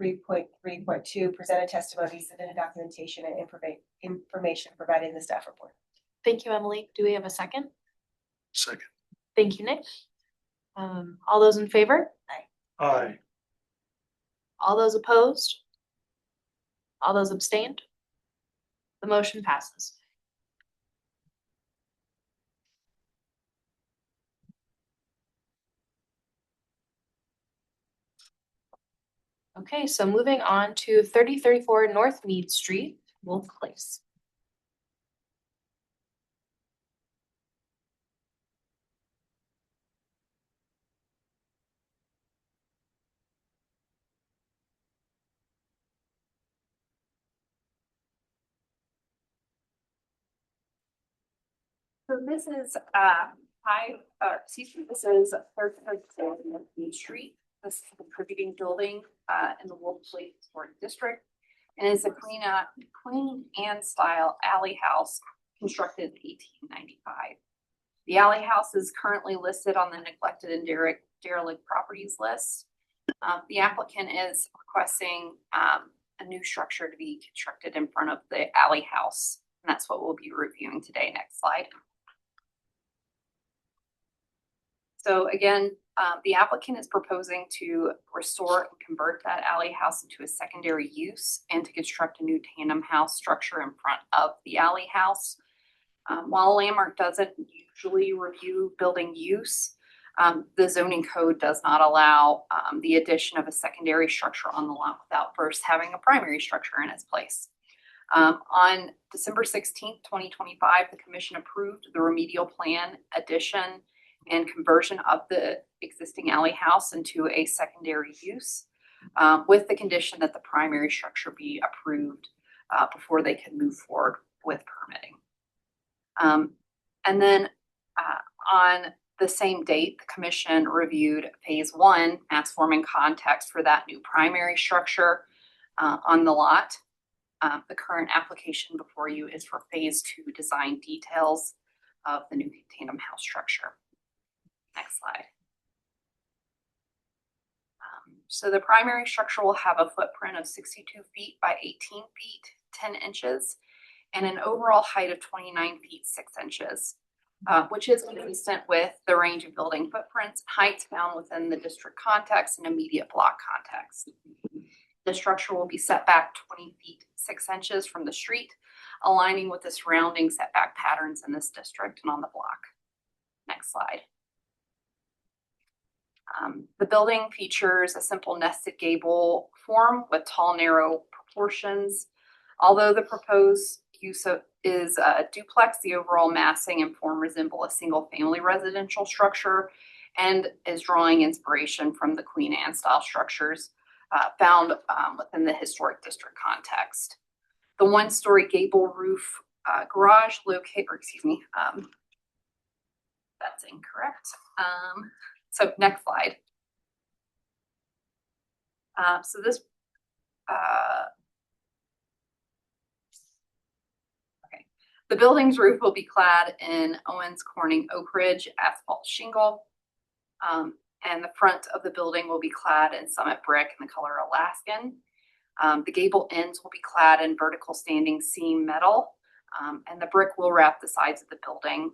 3.3.2, presented testimony, submitted documentation, and information provided in the staff report. Thank you, Emily. Do we have a second? Second. Thank you, Nick. All those in favor? Aye. All those opposed? All those abstained? The motion passes. Okay, so moving on to 3034 North Mead Street, Wolf Place. So this is, this is 3034 North Mead Street. This is a contributing building, in the Wolf Place Historic District. And it's a Queen Anne style alley house constructed in 1895. The alley house is currently listed on the neglected and derelict properties list. The applicant is requesting, a new structure to be constructed in front of the alley house. And that's what we'll be reviewing today. Next slide. So again, the applicant is proposing to restore and convert that alley house into a secondary use and to construct a new tandem house structure in front of the alley house. While Landmark doesn't usually review building use, the zoning code does not allow the addition of a secondary structure on the lot without first having a primary structure in its place. On December 16th, 2025, the commission approved the remedial plan addition and conversion of the existing alley house into a secondary use, with the condition that the primary structure be approved before they can move forward with permitting. And then on the same date, the commission reviewed phase 1 mass forming context for that new primary structure on the lot. The current application before you is for phase 2 design details of the new tandem house structure. Next slide. So the primary structure will have a footprint of 62 feet by 18 feet, 10 inches, and an overall height of 29 feet, 6 inches, which is consistent with the range of building footprints, heights found within the district context and immediate block context. The structure will be set back 20 feet, 6 inches from the street, aligning with the surrounding setback patterns in this district and on the block. Next slide. The building features a simple nested gable form with tall, narrow proportions. Although the proposed use is a duplex, the overall massing and form resemble a single-family residential structure and is drawing inspiration from the Queen Anne style structures found within the historic district context. The one-story gable roof garage that's incorrect. So next slide. The building's roof will be clad in Owens Corning Oak Ridge asphalt shingle. And the front of the building will be clad in Summit brick in the color Alaskan. The gable ends will be clad in vertical standing seam metal. And the brick will wrap the sides of the building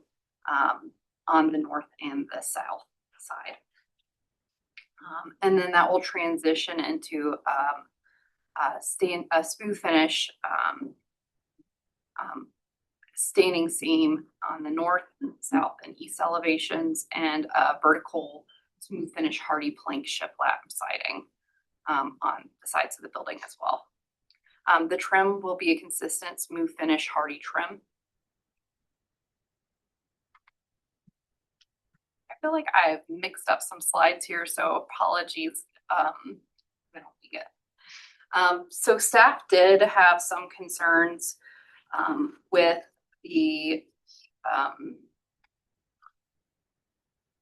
on the north and the south side. And then that will transition into a smooth finish staining seam on the north, south, and east elevations, and a vertical smooth finish hardy plank shiplap siding on the sides of the building as well. The trim will be a consistent smooth finish hardy trim. I feel like I've mixed up some slides here, so apologies. So staff did have some concerns with the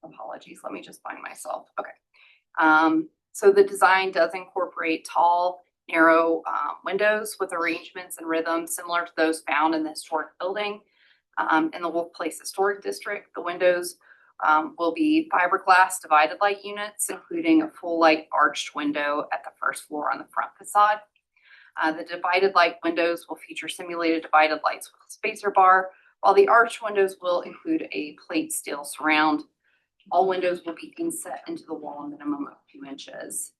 apologies, let me just find myself. Okay. So the design does incorporate tall, narrow windows with arrangements and rhythms similar to those found in the historic building in the Wolf Place Historic District. The windows will be fiberglass divided light units, including a full light arched window at the first floor on the front facade. The divided light windows will feature simulated divided lights with a spacer bar, while the arched windows will include a plate steel surround. All windows will be inset into the wall a minimum of 2 inches.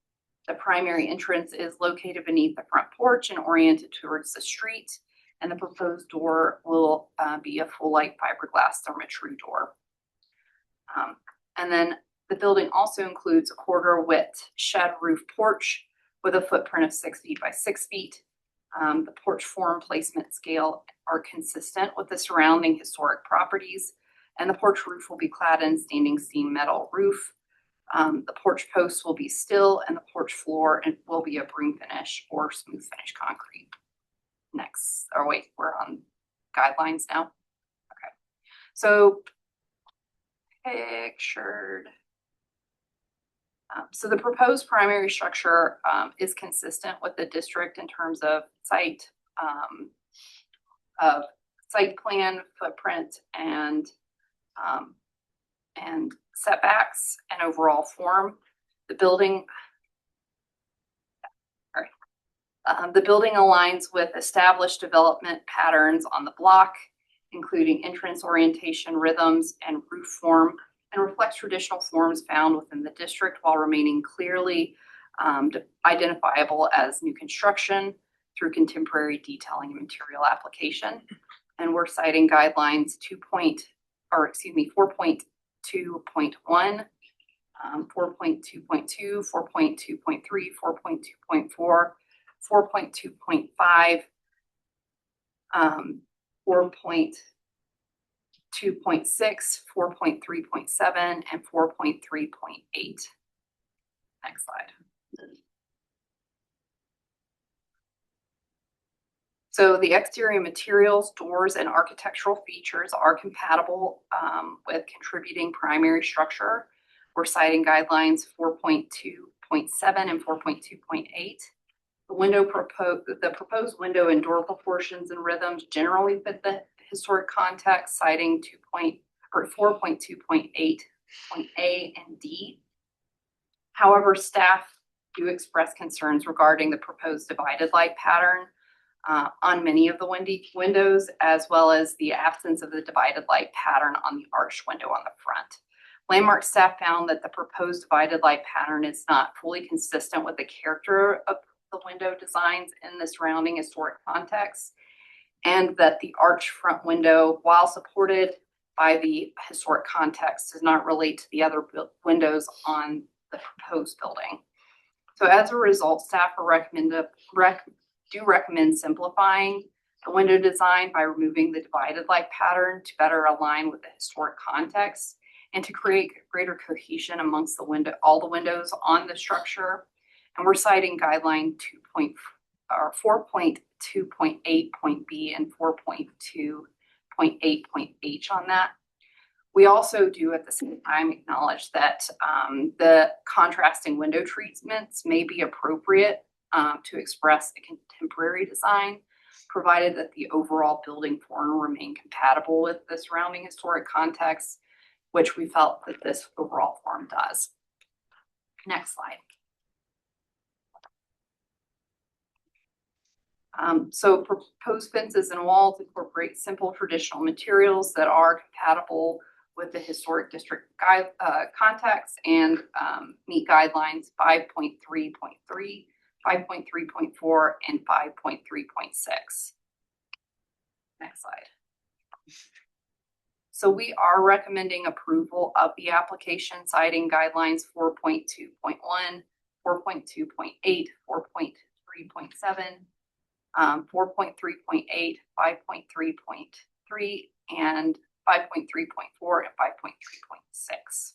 The primary entrance is located beneath the front porch and oriented towards the street, and the proposed door will be a full light fiberglass Therma-Tru door. And then the building also includes a 1/4 width shed roof porch with a footprint of 6 feet by 6 feet. The porch form, placement, scale are consistent with the surrounding historic properties, and the porch roof will be clad in standing seam metal roof. The porch posts will be steel, and the porch floor will be a broom finish or smooth finish concrete. Next, or wait, we're on guidelines now. Okay, so pictured. So the proposed primary structure is consistent with the district in terms of site plan, footprint, and setbacks and overall form. The building aligns with established development patterns on the block, including entrance orientation, rhythms, and roof form, and reflects traditional forms found within the district while remaining clearly identifiable as new construction through contemporary detailing and material application. And we're citing guidelines 4.2.1, 4.2.2, 4.2.3, 4.2.4, 4.2.5, 4.2.6, 4.3.7, and 4.3.8. Next slide. So the exterior materials, doors, and architectural features are compatible with contributing primary structure. We're citing guidelines 4.2.7 and 4.2.8. The proposed window and door proportions and rhythms generally fit the historic context, citing 4.2.8.A and D. However, staff do express concerns regarding the proposed divided light pattern on many of the windows, as well as the absence of the divided light pattern on the arched window on the front. Landmark staff found that the proposed divided light pattern is not fully consistent with the character of the window designs in the surrounding historic context, and that the arched front window, while supported by the historic context, does not relate to the other windows on the proposed building. So as a result, staff do recommend simplifying the window design by removing the divided light pattern to better align with the historic context and to create greater cohesion amongst all the windows on the structure. And we're citing guideline 4.2.8.B and 4.2.8.H on that. We also do at the same time acknowledge that the contrasting window treatments may be appropriate to express a contemporary design, provided that the overall building form remain compatible with the surrounding historic context, which we felt that this overall form does. Next slide. So proposed fences and walls incorporate simple traditional materials that are compatible with the historic district context and meet guidelines 5.3.3, 5.3.4, and 5.3.6. Next slide. So we are recommending approval of the application, citing guidelines 4.2.1, 4.2.8, 4.3.7, 4.3.8, 5.3.3, and 5.3.4 and 5.3.6.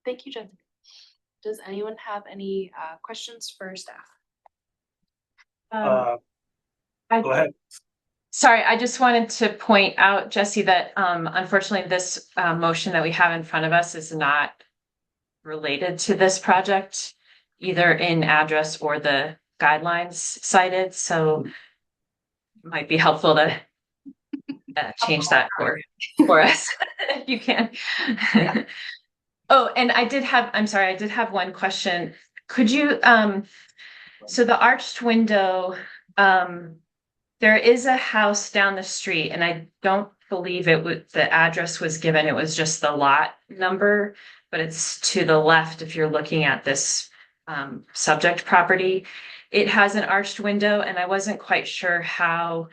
Thank you, Jen. Does anyone have any questions for staff? Go ahead. Sorry, I just wanted to point out, Jesse, that unfortunately this motion that we have in front of us is not related to this project, either in address or the guidelines cited, so it might be helpful to change that for us if you can. Oh, and I'm sorry, I did have one question. Could you, so the arched window, there is a house down the street, and I don't believe the address was given, it was just the lot number, but it's to the left if you're looking at this subject property. It has an arched window, and I wasn't quite sure how,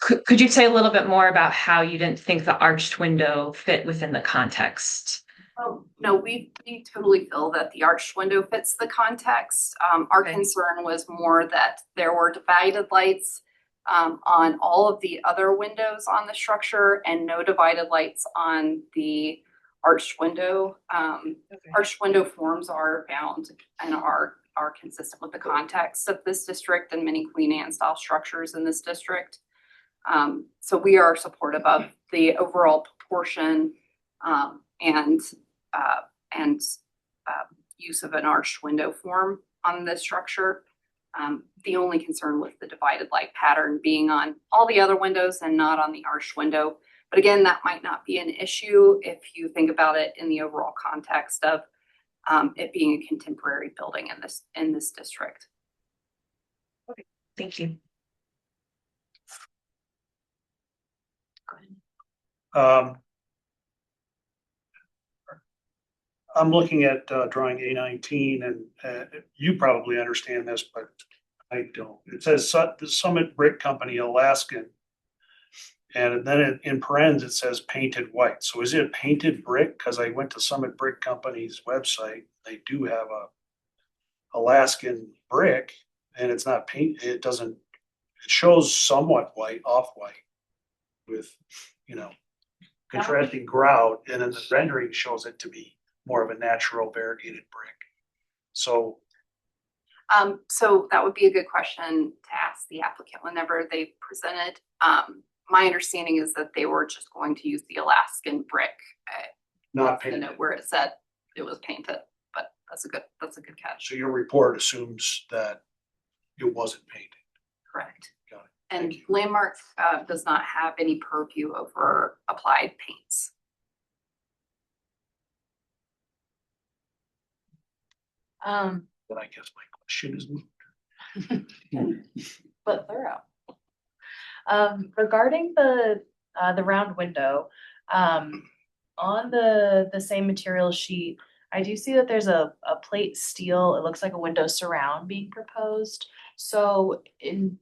could you say a little bit more about how you didn't think the arched window fit within the context? Oh, no, we totally feel that the arched window fits the context. Our Okay. concern was more that there were divided lights on all of the other windows on the structure and no divided lights on the arched window. Arched window forms are bound and are consistent with the context of this district and many Queen Anne style structures in this district. So we are supportive of the overall proportion and use of an arched window form on this structure. The only concern with the divided light pattern being on all the other windows and not on the arched window. But again, that might not be an issue if you think about it in the overall context of it being a contemporary building in this district. Okay, thank you. I'm looking at drawing A19, and you probably understand this, but I don't. It says the Summit Brick Company, Alaskan. And then in parentheses, it says painted white. So is it painted brick? Because I went to Summit Brick Company's website. They do have a Alaskan brick, and it's not paint. It shows somewhat white, off-white with, contrasting grout. And then the rendering shows it to be more of a natural variegated brick. So So that would be a good question to ask the applicant whenever they present it. My understanding is that they were just going to use the Alaskan brick. not painted. Where it said it was painted, but that's a good catch. So your report assumes that it wasn't painted. Correct. Got it. And Landmark does not have any purview over applied paints. But I guess my question is moved. But thorough. Regarding the round window, on the same material sheet, I do see that there's a plate steel, it looks like a window surround being proposed. So in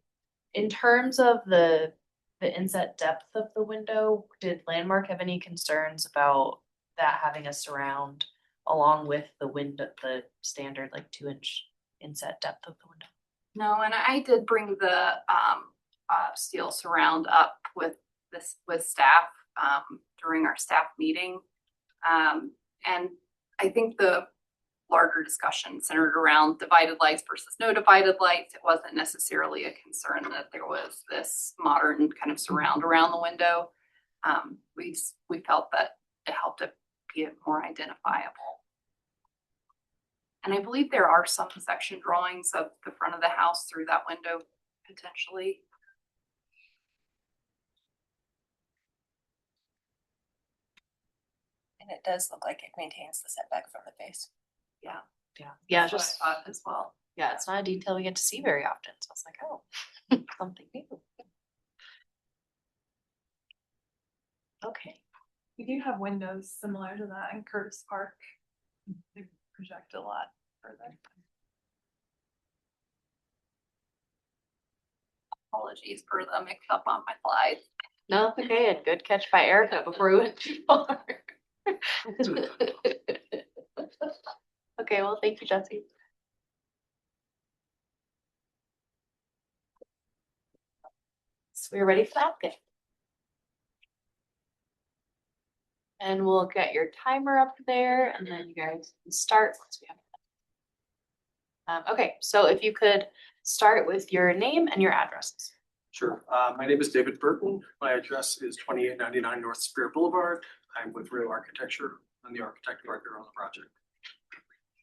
terms of the inset depth of the window, did Landmark have any concerns about that having a surround along with the window, the standard like 2-inch inset depth of the window? No, and I did bring the steel surround up with staff during our staff meeting. And I think the larger discussion centered around divided lights versus no divided lights. It wasn't necessarily a concern that there was this modern kind of surround around the window. We felt that it helped it be more identifiable. And I believe there are some section drawings of the front of the house through that window potentially. And it does look like it maintains the setback from the face. Yeah, That's just what I thought as well. yeah, it's not a detail we get to see very often. So I was like, oh, something new. Okay. We do have windows similar to that in Curtis Park. They project a lot further. Apologies for the mix up on my slides. No, it's okay. And good catch by Erica before we went too far. Okay, well, thank you, Jesse. So we're ready for that. Okay. And we'll get your timer up there and then you guys can start once we have. Okay, so if you could start with your name and your addresses. Sure. My name is David Burton. My address is 2899 North Spear Boulevard. I'm with Real Architecture. I'm the architect director on the project.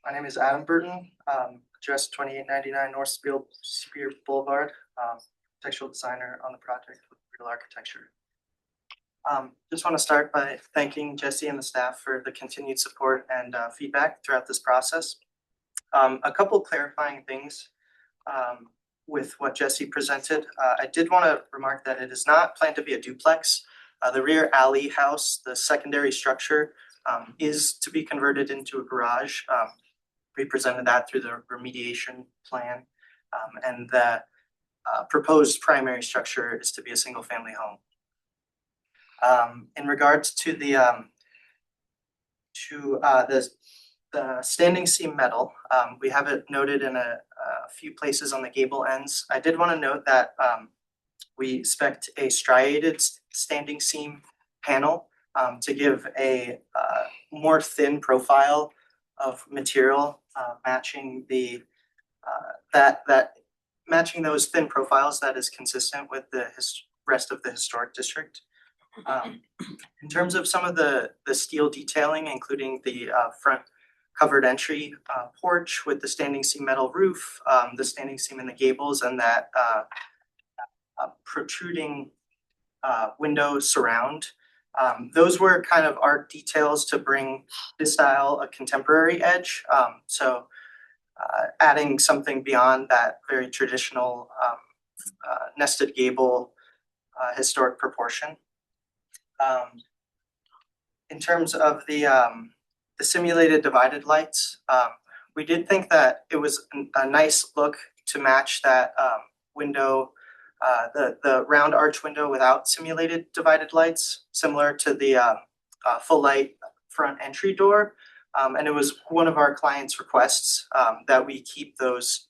My name is Adam Burton, address 2899 North Spear Boulevard, architectural designer on the project with Real Architecture. Just want to start by thanking Jesse and the staff for the continued support and feedback throughout this process. A couple clarifying things with what Jesse presented. I did want to remark that it is not planned to be a duplex. The rear alley house, the secondary structure, is to be converted into a garage. We presented that through the remediation plan, and the proposed primary structure is to be a single family home. In regards to the standing seam metal, we have it noted in a few places on the gable ends. I did want to note that we expect a striated standing seam panel to give a more thin profile of material, matching the matching those thin profiles that is consistent with the rest of the historic district. In terms of some of the steel detailing, including the front covered entry porch with the standing seam metal roof, the standing seam in the gables, and that protruding window surround. Those were kind of art details to bring this style a contemporary edge. So adding something beyond that very traditional nested gable historic proportion. In terms of the simulated divided lights, we did think that it was a nice look to match that window, the round arch window without simulated divided lights, similar to the full light front entry door. And it was one of our clients' requests that we keep those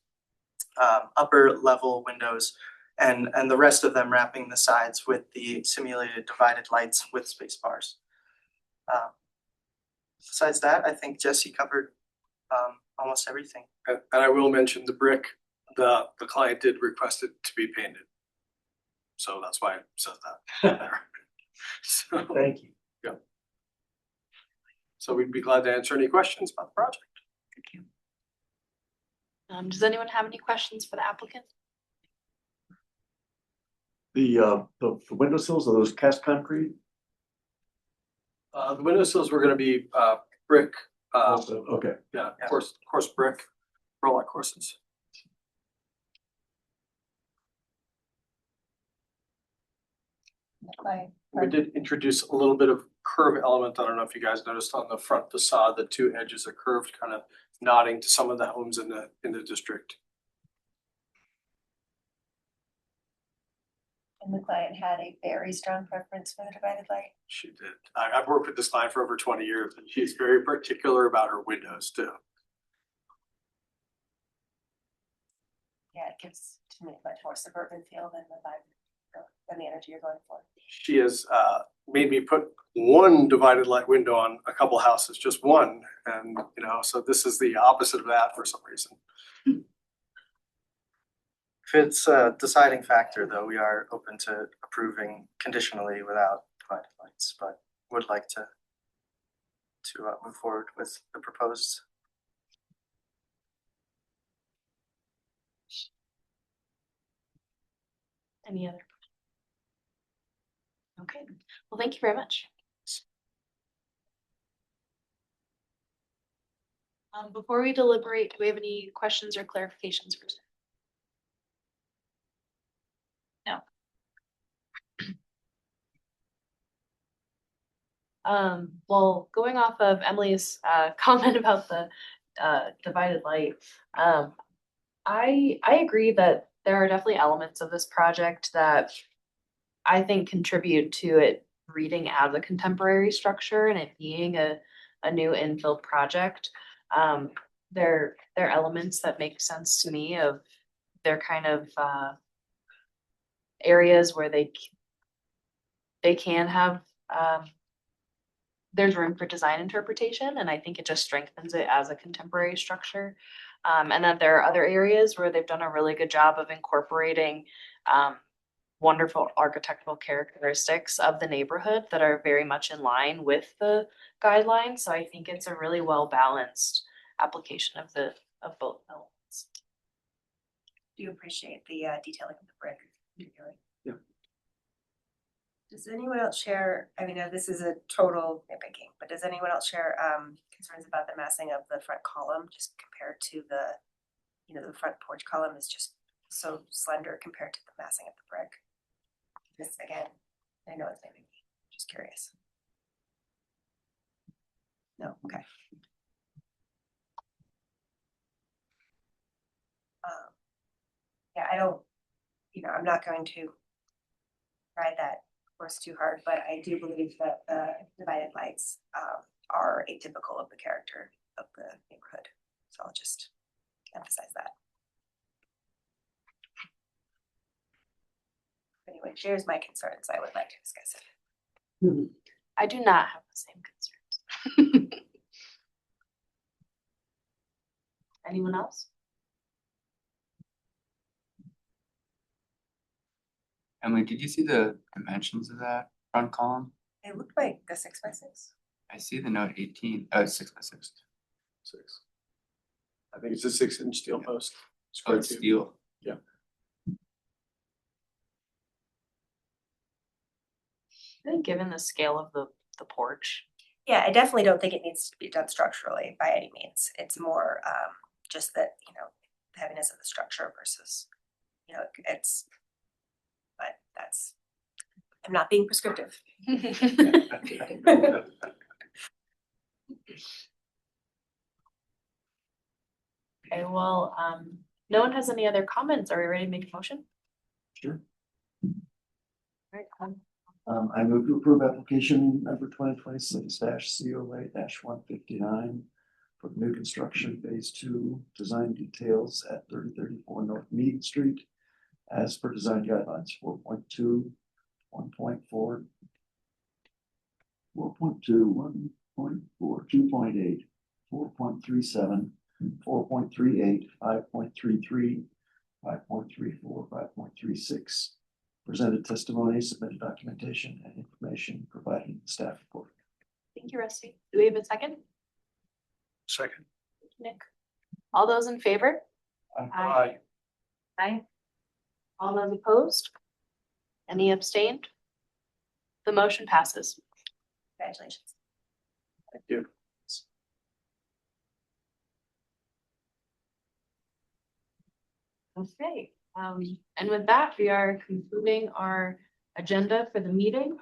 upper level windows and the rest of them wrapping the sides with the simulated divided lights with space bars. Besides that, I think Jesse covered almost everything. And I will mention the brick, the client did request it to be painted. So that's why it says that there. So, Thank you. yeah. So we'd be glad to answer any questions about the project. Does anyone have any questions for the applicant? The windowsills, are those cast concrete? The windowsills were gonna be brick. Okay. Yeah, of course brick, roll-out courses. We did introduce a little bit of curve element. I don't know if you guys noticed on the front facade, the two edges are curved, kind of nodding to some of the homes in the district. And the client had a very strong preference for the divided light. She did. I've worked with this client for over 20 years, and she's very particular about her windows too. Yeah, it gives to me much more suburban feel than the vibe, than the energy you're going for. She has made me put one divided light window on a couple houses, just one, and so this is the opposite of that for some reason. If it's a deciding factor, though, we are open to approving conditionally without divided lights, but would like to move forward with the proposed. Any other? Okay, well, thank you very much. Before we deliberate, do we have any questions or clarifications for staff? No. Well, going off of Emily's comment about the divided light, I agree that there are definitely elements of this project that I think contribute to it reading as a contemporary structure and it being a new infill project. There are elements that make sense to me of their kind of areas where they can have there's room for design interpretation, and I think it just strengthens it as a contemporary structure. And then there are other areas where they've done a really good job of incorporating wonderful architectural characteristics of the neighborhood that are very much in line with the guidelines. So I think it's a really well balanced application of both elements. Do you appreciate the detailing of the brick? Yeah. Does anyone else share, I mean, this is a total nitpicking, but does anyone else share concerns about the massing of the front column just compared to the front porch column is just so slender compared to the massing of the brick? This again, I know it's maybe just curious. No, okay. Yeah, I don't, I'm not going to ride that horse too hard, but I do believe that the divided lights are atypical of the character of the neighborhood. So I'll just emphasize that. If anyone shares my concerns, I would like to discuss it. I do not have the same concerns. Anyone else? Emily, did you see the dimensions of that front column? It looked like a 6x6. I see the note 18, 6x6. 6. I think it's a 6-inch steel post. Oh, it's steel. Yeah. I think given the scale of the porch. Yeah, I definitely don't think it needs to be done structurally by any means. It's more just that, the heaviness of the structure versus, it's, but that's, I'm not being prescriptive. Okay, well, no one has any other comments. Are we ready to make a motion? Sure. All right, I move to approve application number 2026-COA-159 for new construction phase 2 design details at 3034 North Mead Street as per design guidelines 4.2, 1.4, 4.2, 1.4, 2.8, 4.37, 4.38, 5.33, 5.34, 5.36. Presented testimony, submitted documentation, and information provided in the staff report. thank you, Rusty. Do we have a second? Second. Nick. All those in favor? Aye. Aye. All those opposed? Any abstained? The motion passes. Congratulations. Thank you. Okay, and with that, we are concluding our agenda for the meeting.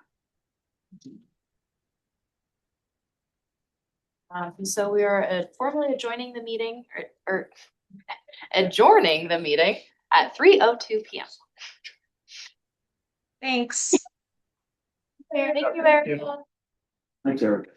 And so we are formally adjoining the meeting or adjourning the meeting at 3:02 p.m. Thanks. Thank you, everyone. Thanks, Eric.